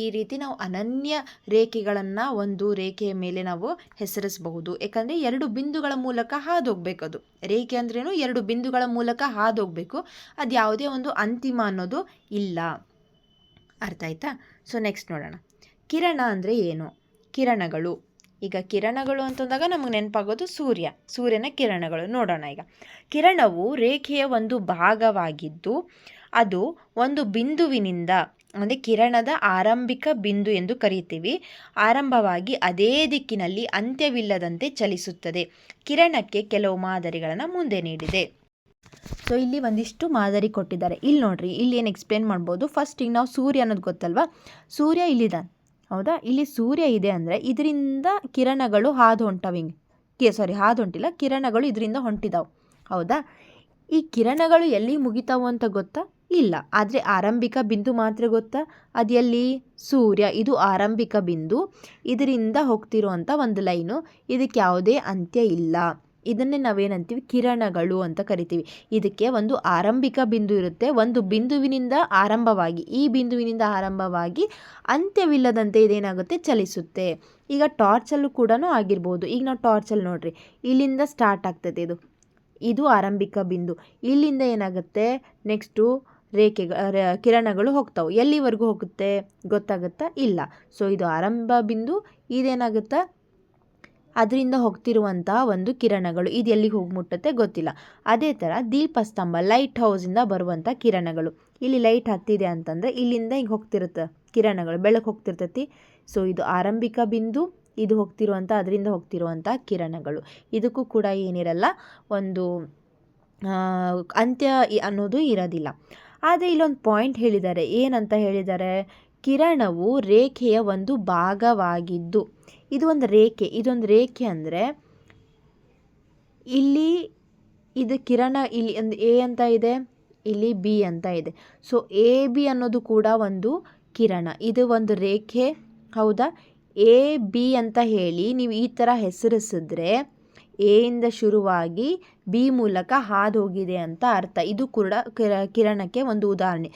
ಈ ರೀತಿ ನಾವು ಅನನ್ಯ ರೇಖೆಗಳನ್ನು ಒಂದು ರೇಖೆಯ ಮೇಲೆ ನಾವು ಹೆಸರಿಸಬಹುದು. ಯಾಕಂದರೆ ಎರಡು ಬಿಂದುಗಳ ಮೂಲಕ ಹಾದು ಹೋಗ್ಬೇಕು. ಅದು ರೇಖೆ ಅಂದ್ರೇನು, ಎರಡು ಬಿಂದುಗಳ ಮೂಲಕ ಹಾದು ಹೋಗಬೇಕು. ಅದು ಯಾವುದೇ ಒಂದು ಅಂತಿಮ ಅನ್ನೋದು ಇಲ್ಲ. ಅರ್ಥ ಆಯ್ತಾ? ಸೊ ನೆಕ್ಸ್ಟ್ ನೋಡೋಣ, ಕಿರಣ ಅಂದರೆ ಏನು? ಕಿರಣಗಳು. ಈಗ ಕಿರಣಗಳು ಅಂತಂದಾಗ ನಮಗೆ ನೆನಪಾಗೋದು ಸೂರ್ಯನ ಕಿರಣಗಳು. ನೋಡೋಣ ಈಗ. ಕಿರಣವು ರೇಖೆಯ ಒಂದು ಭಾಗವಾಗಿದ್ದು ಅದು ಒಂದು ಬಿಂದುವಿನಿಂದ, ಅಂದರೆ ಕಿರಣದ ಆರಂಭಿಕ ಬಿಂದು ಎಂದು ಕರೀತೀವಿ, ಆರಂಭವಾಗಿ ಅದೇ ದಿಕ್ಕಿನಲ್ಲಿ ಅಂತ್ಯವಿಲ್ಲದಂತೆ ಚಲಿಸುತ್ತದೆ. ಕಿರಣಕ್ಕೆ ಕೆಲವು ಮಾದರಿಗಳನ್ನು ಮುಂದೆ ನೀಡಿದೆ. ಸೊ ಇಲ್ಲಿ ಒಂದಿಷ್ಟು ಮಾದರಿ ಕೊಟ್ಟಿದ್ದಾರೆ. ಇಲ್ಲಿ ನೋಡ್ರಿ, ಇಲ್ಲಿ ಏನು ಎಕ್ಸ್ಪ್ಲೇನ್ ಮಾಡ್ಬೋದು. ಫಸ್ಟ್ ಈಗ ನಾವು ಸೂರ್ಯ ಅನ್ನೋದು ಗೊತ್ತಲ್ವಾ, ಸೂರ್ಯ ಇಲ್ಲಿದೆ, ಹೌದಾ? ಇಲ್ಲಿ ಸೂರ್ಯ ಇದೆ ಅಂದರೆ ಇದರಿಂದ ಕಿರಣಗಳು ಹಾದು ಹೊಂಟವೆ. ಹಾದು ಹೊಂಟಿಲ್ಲ, ಕಿರಣಗಳು ಇದರಿಂದ ಹೊಂಟಿದಾವೆ, ಹೌದಾ? ಈ ಕಿರಣಗಳು ಎಲ್ಲಿ ಮುಗಿತಾವು ಅಂತ ಗೊತ್ತಾ? ಇಲ್ಲ. ಆದರೆ ಆರಂಭಿಕ ಬಿಂದು ಮಾತ್ರ ಗೊತ್ತಾ? ಅದು ಎಲ್ಲಿ? ಸೂರ್ಯ. ಇದು ಆರಂಭಿಕ ಬಿಂದು, ಇದರಿಂದ ಹೋಗ್ತಿರುವಂಥ ಒಂದು ಲೈನು, ಇದಕ್ಕೆ ಯಾವುದೇ ಅಂತ್ಯ ಇಲ್ಲ. ಇದನ್ನೇ ನಾವೇನಂತೀವಿ, ಕಿರಣಗಳು ಅಂತ ಕರಿತೀವಿ. ಇದಕ್ಕೆ ಒಂದು ಆರಂಭಿಕ ಬಿಂದು ಇರುತ್ತೆ, ಒಂದು ಬಿಂದುವಿನಿಂದ ಆರಂಭವಾಗಿ, ಈ ಬಿಂದುವಿನಿಂದ ಆರಂಭವಾಗಿ ಅಂತ್ಯವಿಲ್ಲದಂತೆ ಇದೇನಾಗುತ್ತೆ, ಚಲಿಸುತ್ತೆ. ಈಗ ಟಾರ್ಚಲ್ಲೂ ಕೂಡ ಆಗಿರ್ಬೋದು. ಈಗ ನಾವು ಟಾರ್ಚಲ್ಲಿ ನೋಡ್ರಿ, ಇಲ್ಲಿಂದ ಸ್ಟಾರ್ಟ್ ಆಗ್ತದೆ, ಇದು ಆರಂಭಿಕ ಬಿಂದು. ಇಲ್ಲಿಂದ ಏನಾಗುತ್ತೆ, ನೆಕ್ಸ್ಟು ಕಿರಣಗಳು ಹೋಗ್ತಾವೆ. ಎಲ್ಲಿವರೆಗೂ ಹೋಗುತ್ತೆ ಗೊತ್ತಾಗುತ್ತಾ? ಇಲ್ಲ. ಸೊ ಇದು ಆರಂಭ ಬಿಂದು, ಇದೇನಾಗುತ್ತಾ, ಅದರಿಂದ ಹೋಗ್ತಿರುವಂಥ ಒಂದು ಕಿರಣಗಳು. ಇದು ಎಲ್ಲಿಗೆ ಹೋಗಿ ಮುಟ್ಟುತ್ತೆ ಗೊತ್ತಿಲ್ಲ. ಅದೇ ಥರ ದೀಪಸ್ತಂಭ, ಲೈಟ್ ಹೌಸಿಂದ ಬರುವಂಥ ಕಿರಣಗಳು. ಇಲ್ಲಿ ಲೈಟ್ ಹತ್ತಿದೆ ಅಂತಂದರೆ ಇಲ್ಲಿಂದ ಹಿಂಗೆ ಹೋಗ್ತಿರುತ್ತೆ ಕಿರಣಗಳು, ಬೆಳಕು ಹೋಗ್ತಿರ್ತೈತಿ. ಸೊ ಇದು ಆರಂಭಿಕ ಬಿಂದು, ಇದು ಹೋಗ್ತಿರುವಂಥ, ಅದರಿಂದ ಹೋಗ್ತಿರುವಂಥ ಕಿರಣಗಳು. ಇದಕ್ಕೂ ಕೂಡ ಏನಿರಲ್ಲ, ಒಂದು ಅಂತ್ಯ ಅನ್ನೋದು ಇರೋದಿಲ್ಲ. ಆದರೆ ಇಲ್ಲೊಂದು ಪಾಯಿಂಟ್ ಹೇಳಿದ್ದಾರೆ. ಏನಂತ ಹೇಳಿದ್ದಾರೆ? ಕಿರಣವು ರೇಖೆಯ ಒಂದು ಭಾಗವಾಗಿದ್ದು, ಇದು ಒಂದು ರೇಖೆ. ಇದೊಂದು ರೇಖೆ ಅಂದರೆ ಇಲ್ಲಿ ಇದು ಕಿರಣ, ಇಲ್ಲಿ ಒಂದು ಎ ಅಂತ ಇದೆ, ಇಲ್ಲಿ ಬಿ ಅಂತ ಇದೆ. ಸೊ ಎ ಬಿ ಅನ್ನೋದು ಕೂಡ ಒಂದು ಕಿರಣ, ಇದು ಒಂದು ರೇಖೆ, ಹೌದಾ? ಎ ಬಿ ಅಂತ ಹೇಳಿ ನೀವು ಈ ಥರ ಹೆಸರಿಸಿದ್ರೆ ಎ ಇಂದ ಶುರುವಾಗಿ ಬಿ ಮೂಲಕ ಹಾದು ಹೋಗಿದೆ ಅಂತ ಅರ್ಥ. ಇದು ಕೂಡ ಕಿರಣಕ್ಕೆ ಒಂದು ಉದಾಹರಣೆ.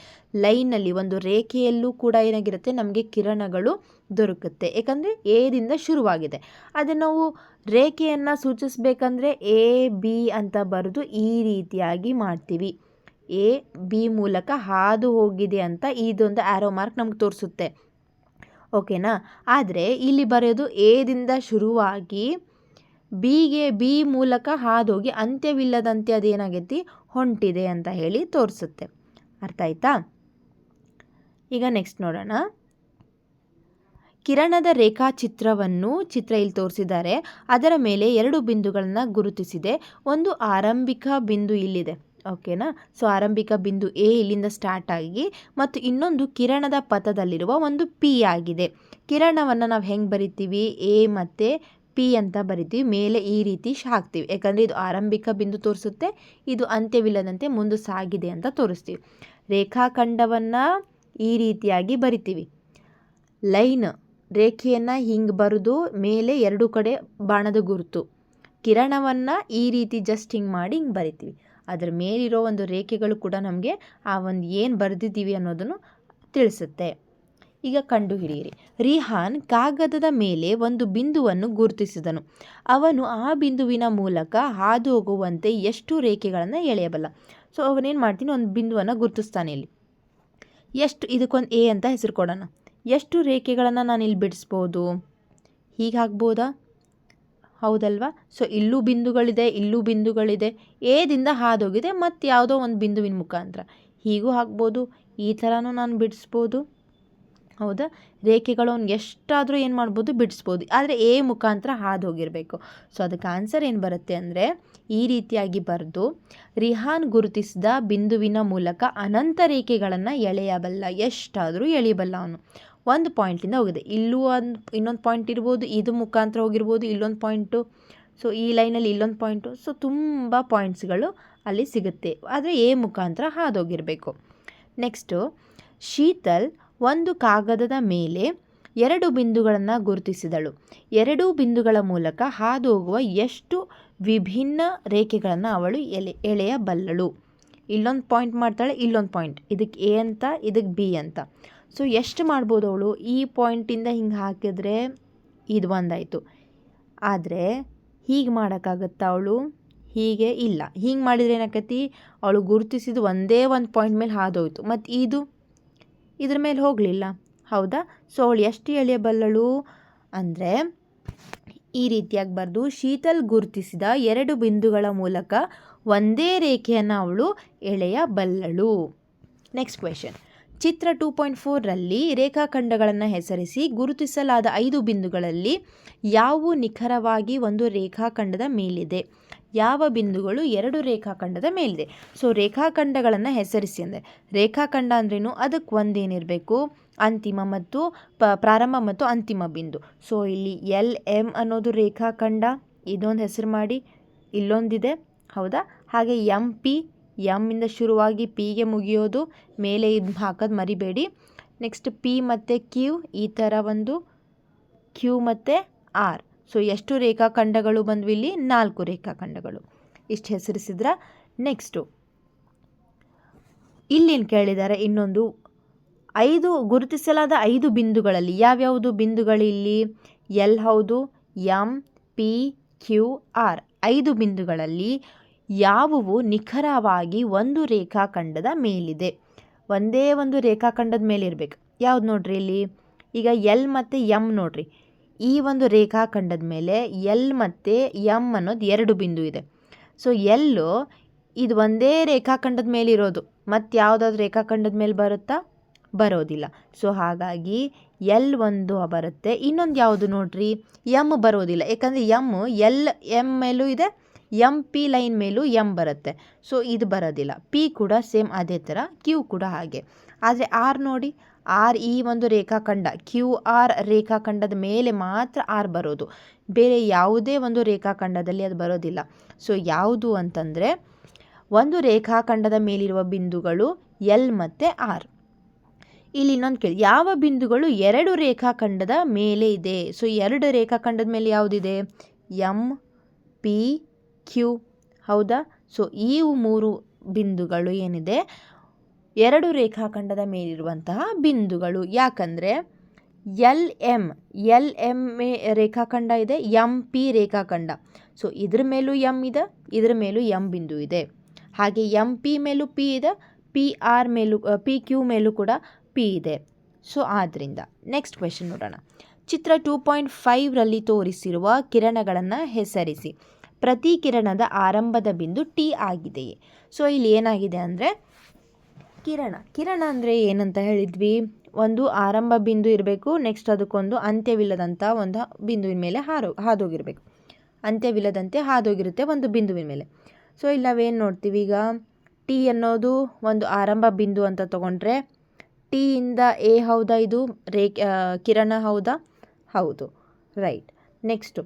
ಲೈನಲ್ಲಿ, ಒಂದು ರೇಖೆಯಲ್ಲೂ ಕೂಡ ಏನಾಗಿರುತ್ತೆ, ನಮಗೆ ಕಿರಣಗಳು ದೊರಕುತ್ತೆ. ಯಾಕಂದರೆ ಎದಿಂದ ಶುರುವಾಗಿದೆ. ಅದನ್ನು ನಾವು ರೇಖೆಯನ್ನು ಸೂಚಿಸಬೇಕಂದ್ರೆ ಎ ಬಿ ಅಂತ ಬರೆದು ಈ ರೀತಿಯಾಗಿ ಮಾಡ್ತೀವಿ. ಎ ಬಿ ಮೂಲಕ ಹಾದು ಹೋಗಿದೆ ಅಂತ ಇದೊಂದು ಆ್ಯರೋ ಮಾರ್ಕ್ ನಮ್ಗೆ ತೋರಿಸುತ್ತೆ, ಓಕೆನಾ? ಆದರೆ ಇಲ್ಲಿ ಬರೆಯೋದು ಎದಿಂದ ಶುರುವಾಗಿ ಬಿ ಮೂಲಕ ಹಾದೋಗಿ ಅಂತ್ಯವಿಲ್ಲದಂತೆ ಅದೇನಾಗೈತಿ, ಹೊಂಟಿದೆ ಅಂತ ಹೇಳಿ ತೋರಿಸುತ್ತೆ. ಅರ್ಥ ಆಯ್ತಾ? ಈಗ ನೆಕ್ಸ್ಟ್ ನೋಡೋಣ. ಕಿರಣದ ರೇಖಾಚಿತ್ರವನ್ನು ಇಲ್ಲಿ ತೋರಿಸಿದ್ದಾರೆ. ಅದರ ಮೇಲೆ ಎರಡು ಬಿಂದುಗಳನ್ನು ಗುರುತಿಸಿದೆ. ಒಂದು ಆರಂಭಿಕ ಬಿಂದು ಇಲ್ಲಿದೆ, ಓಕೆನಾ? ಸೊ ಆರಂಭಿಕ ಬಿಂದು ಎ ಇಲ್ಲಿಂದ ಸ್ಟಾರ್ಟ್ ಆಗಿ, ಮತ್ತು ಇನ್ನೊಂದು ಕಿರಣದ ಪಥದಲ್ಲಿರುವ ಒಂದು ಪಿ ಆಗಿದೆ. ಕಿರಣವನ್ನು ನಾವು ಹೆಂಗೆ ಬರಿತೀವಿ? ಎ ಮತ್ತು ಪಿ ಅಂತ ಬರಿತೀವಿ. ಮೇಲೆ ಈ ರೀತಿ ಹಾಕ್ತೀವಿ, ಯಾಕಂದರೆ ಇದು ಆರಂಭಿಕ ಬಿಂದು ತೋರಿಸುತ್ತೆ, ಇದು ಅಂತ್ಯವಿಲ್ಲದಂತೆ ಮುಂದೆ ಸಾಗಿದೆ ಅಂತ ತೋರಿಸ್ತೀವಿ. ರೇಖಾಖಂಡವನ್ನು ಈ ರೀತಿಯಾಗಿ ಬರಿತೀವಿ. ಲೈನ್ ರೇಖೆಯನ್ನು ಹಿಂಗೆ ಬರೆದು ಮೇಲೆ ಎರಡು ಕಡೆ ಬಾಣದ ಗುರುತು, ಕಿರಣವನ್ನು ಈ ರೀತಿ ಜಸ್ಟ್ ಹಿಂಗೆ ಮಾಡಿ ಹಿಂಗೆ ಬರಿತೀವಿ. ಅದರ ಮೇಲಿರೋ ಒಂದು ರೇಖೆಗಳು ಕೂಡ ನಮಗೆ ಆ ಒಂದು ಏನು ಬರೆದಿದ್ದೀವಿ ಅನ್ನೋದನ್ನು ತಿಳಿಸುತ್ತೆ. ಈಗ ಕಂಡುಹಿಡಿಯಿರಿ. ರಿಹಾನ್ ಕಾಗದದ ಮೇಲೆ ಒಂದು ಬಿಂದುವನ್ನು ಗುರುತಿಸಿದನು. ಅವನು ಆ ಬಿಂದುವಿನ ಮೂಲಕ ಹಾದು ಹೋಗುವಂತೆ ಎಷ್ಟು ರೇಖೆಗಳನ್ನು ಎಳೆಯಬಲ್ಲ? ಸೊ ಅವನೇನು ಮಾಡ್ತೀನಿ, ಒಂದು ಬಿಂದುವನ್ನು ಗುರುತಿಸ್ತಾನೆ. ಇಲ್ಲಿ ಎಷ್ಟು, ಇದಕ್ಕೊಂದು ಎ ಅಂತ ಹೆಸರು ಕೊಡೋಣ. ಎಷ್ಟು ರೇಖೆಗಳನ್ನು ನಾನು ಇಲ್ಲಿ ಬಿಡಿಸ್ಬೋದು? ಹೀಗೆ ಹಾಕ್ಬೋದಾ? ಹೌದಲ್ವಾ? ಸೊ ಇಲ್ಲೂ ಬಿಂದುಗಳಿದೆ, ಇಲ್ಲೂ ಬಿಂದುಗಳಿದೆ, ಎದಿಂದ ಹಾದೋಗಿದೆ ಮತ್ತು ಯಾವುದೋ ಒಂದು ಬಿಂದುವಿನ ಮುಖಾಂತರ ಹೀಗೂ ಹಾಕ್ಬೋದು. ಈ ಥರನೂ ನಾನು ಬಿಡಿಸ್ಬೋದು. ಹೌದಾ? ರೇಖೆಗಳು ಎಷ್ಟಾದರೂ ಏನು ಮಾಡ್ಬೋದು, ಬಿಡಿಸ್ಬೋದು. ಆದರೆ ಎ ಮುಖಾಂತರ ಹಾದು ಹೋಗಿರಬೇಕು. ಸೊ ಅದಕ್ಕೆ ಆನ್ಸರ್ ಏನು ಬರುತ್ತೆ ಅಂದರೆ, ಈ ರೀತಿಯಾಗಿ ಬರೆದು ರಿಹಾನ್ ಗುರುತಿಸಿದ ಬಿಂದುವಿನ ಮೂಲಕ ಅನಂತ ರೇಖೆಗಳನ್ನು ಎಳೆಯಬಲ್ಲ, ಎಷ್ಟಾದರೂ ಎಳೆಯಬಲ್ಲ ಅವನು. ಒಂದು ಪಾಯಿಂಟಿಂದ ಹೋಗಿದೆ, ಇಲ್ಲೂ ಇನ್ನೊಂದು ಪಾಯಿಂಟ್ ಇರ್ಬೋದು, ಇದು ಮುಖಾಂತರ ಹೋಗಿರ್ಬೋದು, ಇಲ್ಲೊಂದು ಪಾಯಿಂಟು, ಸೊ ಈ ಲೈನಲ್ಲಿ ಇಲ್ಲೊಂದು ಪಾಯಿಂಟು, ಸೊ ತುಂಬ ಪಾಯಿಂಟ್ಸ್ಗಳು ಅಲ್ಲಿ ಸಿಗುತ್ತೆ. ಆದರೆ ಎ ಮುಖಾಂತರ ಹಾದೋಗಿರಬೇಕು. ನೆಕ್ಸ್ಟು, ಶೀತಲ್ ಒಂದು ಕಾಗದದ ಮೇಲೆ 2 ಬಿಂದುಗಳನ್ನು ಗುರುತಿಸಿದಳು. 2 ಬಿಂದುಗಳ ಮೂಲಕ ಹಾದು ಹೋಗುವ ಎಷ್ಟು ವಿಭಿನ್ನ ರೇಖೆಗಳನ್ನು ಅವಳು ಎಳೆಯಬಲ್ಲಳು? ಇಲ್ಲೊಂದು ಪಾಯಿಂಟ್ ಮಾಡ್ತಾಳೆ, ಇಲ್ಲೊಂದು ಪಾಯಿಂಟ್, ಇದಕ್ಕೆ ಎ ಅಂತ, ಇದಕ್ಕೆ ಬಿ ಅಂತ. ಸೊ ಎಷ್ಟು ಮಾಡ್ಬೋದು ಅವಳು? ಈ ಪಾಯಿಂಟಿಂದ ಹಿಂಗೆ ಹಾಕಿದ್ರೆ ಇದು ಒಂದಾಯಿತು. ಆದರೆ ಹೀಗೆ ಮಾಡೋಕ್ಕಾಗತ್ತಾ ಅವಳು? ಹೀಗೆ ಇಲ್ಲ. ಹಿಂಗೆ ಮಾಡಿದರೆ ಏನಾಕತಿ, ಅವಳು ಗುರುತಿಸಿದ ಒಂದೇ ಒಂದು ಪಾಯಿಂಟ್ ಮೇಲೆ ಹಾದೋಯ್ತು, ಮತ್ತು ಇದ್ರ ಮೇಲೆ ಹೋಗಲಿಲ್ಲ. ಹೌದಾ? ಸೊ ಅವಳು ಎಷ್ಟು ಎಳೆಯಬಲ್ಲಳು ಅಂದರೆ, ಈ ರೀತಿಯಾಗಿ ಬರೆದು ಶೀತಲ್ ಗುರುತಿಸಿದ 2 ಬಿಂದುಗಳ ಮೂಲಕ ಒಂದೇ ರೇಖೆಯನ್ನು ಅವಳು ಎಳೆಯಬಲ್ಲಳು. Next question. ಚಿತ್ರ 2.4ರಲ್ಲಿ ರೇಖಾಖಂಡಗಳನ್ನು ಹೆಸರಿಸಿ. ಗುರುತಿಸಲಾದ 5 ಬಿಂದುಗಳಲ್ಲಿ ಯಾವುವು ನಿಖರವಾಗಿ ಒಂದು ರೇಖಾಖಂಡದ ಮೇಲಿದೆ? ಯಾವ ಬಿಂದುಗಳು 2 ರೇಖಾಖಂಡದ ಮೇಲಿದೆ? ಸೊ ರೇಖಾಖಂಡಗಳನ್ನು ಹೆಸರಿಸಿ ಅಂದರೆ, ರೇಖಾಖಂಡ ಅಂದ್ರೇನು? ಅದಕ್ಕೆ ಒಂದೇನಿರಬೇಕು, ಅಂತಿಮ ಮತ್ತು ಪ್ರಾರಂಭ ಮತ್ತು ಅಂತಿಮ ಬಿಂದು. ಸೊ ಇಲ್ಲಿ LM ಅನ್ನೋದು ರೇಖಾಖಂಡ, ಇದೊಂದು ಹೆಸರು ಮಾಡಿ. ಇಲ್ಲೊಂದಿದೆ, ಹೌದಾ? ಹಾಗೆ MP, ಎಮ್ಮಿಂದ ಶುರುವಾಗಿ ಪಿಗೆ ಮುಗಿಯೋದು, ಮೇಲೆ ಇದು ಹಾಕೋದು ಮರಿಬೇಡಿ. ನೆಕ್ಸ್ಟ್ P ಮತ್ತು Q, ಈ ಥರ ಒಂದು Q ಮತ್ತು R. ಸೊ ಎಷ್ಟು ರೇಖಾಖಂಡಗಳು ಬಂದ್ವು ಇಲ್ಲಿ? 4 ರೇಖಾಖಂಡಗಳು. ಇಷ್ಟು ಹೆಸರಿಸಿದ್ರ. ನೆಕ್ಸ್ಟು ಇಲ್ಲೇನು ಕೇಳಿದ್ದಾರೆ, ಇನ್ನೊಂದು 5 ಗುರುತಿಸಲಾದ 5 ಬಿಂದುಗಳಲ್ಲಿ ಯಾವ್ಯಾವುದು ಬಿಂದುಗಳು ಇಲ್ಲಿ? L ಹೌದು, M, P, Q, R. 5 ಬಿಂದುಗಳಲ್ಲಿ ಯಾವುವು ನಿಖರವಾಗಿ ಒಂದು ರೇಖಾಖಂಡದ ಮೇಲಿದೆ? ಒಂದೇ ಒಂದು ರೇಖಾಖಂಡದ ಮೇಲೆ ಇರಬೇಕು. ಯಾವ್ದು ನೋಡ್ರಿ ಇಲ್ಲಿ? ಈಗ L ಮತ್ತು M ನೋಡ್ರಿ, ಈ ಒಂದು ರೇಖಾಖಂಡದ ಮೇಲೆ L ಮತ್ತು M ಅನ್ನೋದು 2 ಬಿಂದು ಇದೆ. ಸೊ ಎಲ್ಲು ಇದು ಒಂದೇ ರೇಖಾಖಂಡದ ಮೇಲೆ ಇರೋದು, ಮತ್ತು ಯಾವುದಾದ್ರು ರೇಖಾಖಂಡದ ಮೇಲೆ ಬರುತ್ತಾ? ಬರೋದಿಲ್ಲ. ಸೊ ಹಾಗಾಗಿ L ಒಂದು ಬರುತ್ತೆ. ಇನ್ನೊಂದು ಯಾವುದು ನೋಡ್ರಿ? M ಬರೋದಿಲ್ಲ. ಯಾಕಂದರೆ M ಮೇಲೂ ಇದೆ, MP ಲೈನ್ ಮೇಲೂ M ಬರುತ್ತೆ. ಸೊ ಇದು ಬರೋದಿಲ್ಲ. P ಕೂಡ ಸೇಮ್ ಅದೇ ಥರ, Q ಕೂಡ ಹಾಗೆ. ಆದರೆ R ನೋಡಿ, R ಈ ಒಂದು ರೇಖಾಖಂಡ QR ರೇಖಾಖಂಡದ ಮೇಲೆ ಮಾತ್ರ R ಬರೋದು, ಬೇರೆ ಯಾವುದೇ ಒಂದು ರೇಖಾಖಂಡದಲ್ಲಿ ಅದು ಬರೋದಿಲ್ಲ. ಸೊ ಯಾವುದು ಅಂತಂದರೆ, ಒಂದು ರೇಖಾಖಂಡದ ಮೇಲಿರುವ ಬಿಂದುಗಳು L ಮತ್ತು R. ಇಲ್ಲಿ ಇನ್ನೊಂದು ಕೇಳಿ, ಯಾವ ಬಿಂದುಗಳು 2 ರೇಖಾಖಂಡದ ಮೇಲೆ ಇದೆ? ಸೊ 2 ರೇಖಾಖಂಡದ ಮೇಲೆ ಯಾವುದಿದೆ? M, P, Q, ಹೌದಾ? ಸೊ ಈ 3 ಬಿಂದುಗಳು ಏನಿದೆ 2 ರೇಖಾಖಂಡದ ಮೇಲಿರುವಂತಹ ಬಿಂದುಗಳು. ಯಾಕಂದರೆ LM ರೇಖಾಖಂಡ ಇದೆ, MP ರೇಖಾಖಂಡ. ಸೊ ಇದ್ರ ಮೇಲೂ M ಇದೆ, ಇದ್ರ ಮೇಲೂ M ಬಿಂದು ಇದೆ. ಹಾಗೆ MP ಮೇಲೂ P ಇದೆ, PR ಮೇಲೂ PQ ಮೇಲೂ ಕೂಡ P ಇದೆ. ಸೊ ಆದ್ದರಿಂದ ನೆಕ್ಸ್ಟ್ ಕ್ವೆಶನ್ ನೋಡೋಣ. ಚಿತ್ರ 2.5ರಲ್ಲಿ ತೋರಿಸಿರುವ ಕಿರಣಗಳನ್ನು ಹೆಸರಿಸಿ. ಪ್ರತಿ ಕಿರಣದ ಆರಂಭದ ಬಿಂದು T ಆಗಿದೆಯೇ? ಸೊ ಇಲ್ಲಿ ಏನಾಗಿದೆ ಅಂದರೆ, ಕಿರಣ ಅಂದರೆ ಏನಂತ ಹೇಳಿದ್ವಿ? ಒಂದು ಆರಂಭ ಬಿಂದು ಇರಬೇಕು, ನೆಕ್ಸ್ಟ್ ಅದಕ್ಕೊಂದು ಅಂತ್ಯವಿಲ್ಲದಂಥ ಒಂದು ಬಿಂದುವಿನ ಮೇಲೆ ಹಾದೋಗಿರಬೇಕು. ಅಂತ್ಯವಿಲ್ಲದಂತೆ ಹಾದೋಗಿರುತ್ತೆ ಒಂದು ಬಿಂದುವಿನ ಮೇಲೆ. ಸೊ ಇಲ್ಲಿ ನಾವೇನು ನೋಡ್ತೀವಿ? ಈಗ T ಅನ್ನೋದು ಒಂದು ಆರಂಭ ಬಿಂದು ಅಂತ ತೊಗೊಂಡ್ರೆ, T ಇಂದ A ಹೌದಾ? ಇದು ಕಿರಣ ಹೌದಾ? ಹೌದು, ರೈಟ್. ನೆಕ್ಸ್ಟು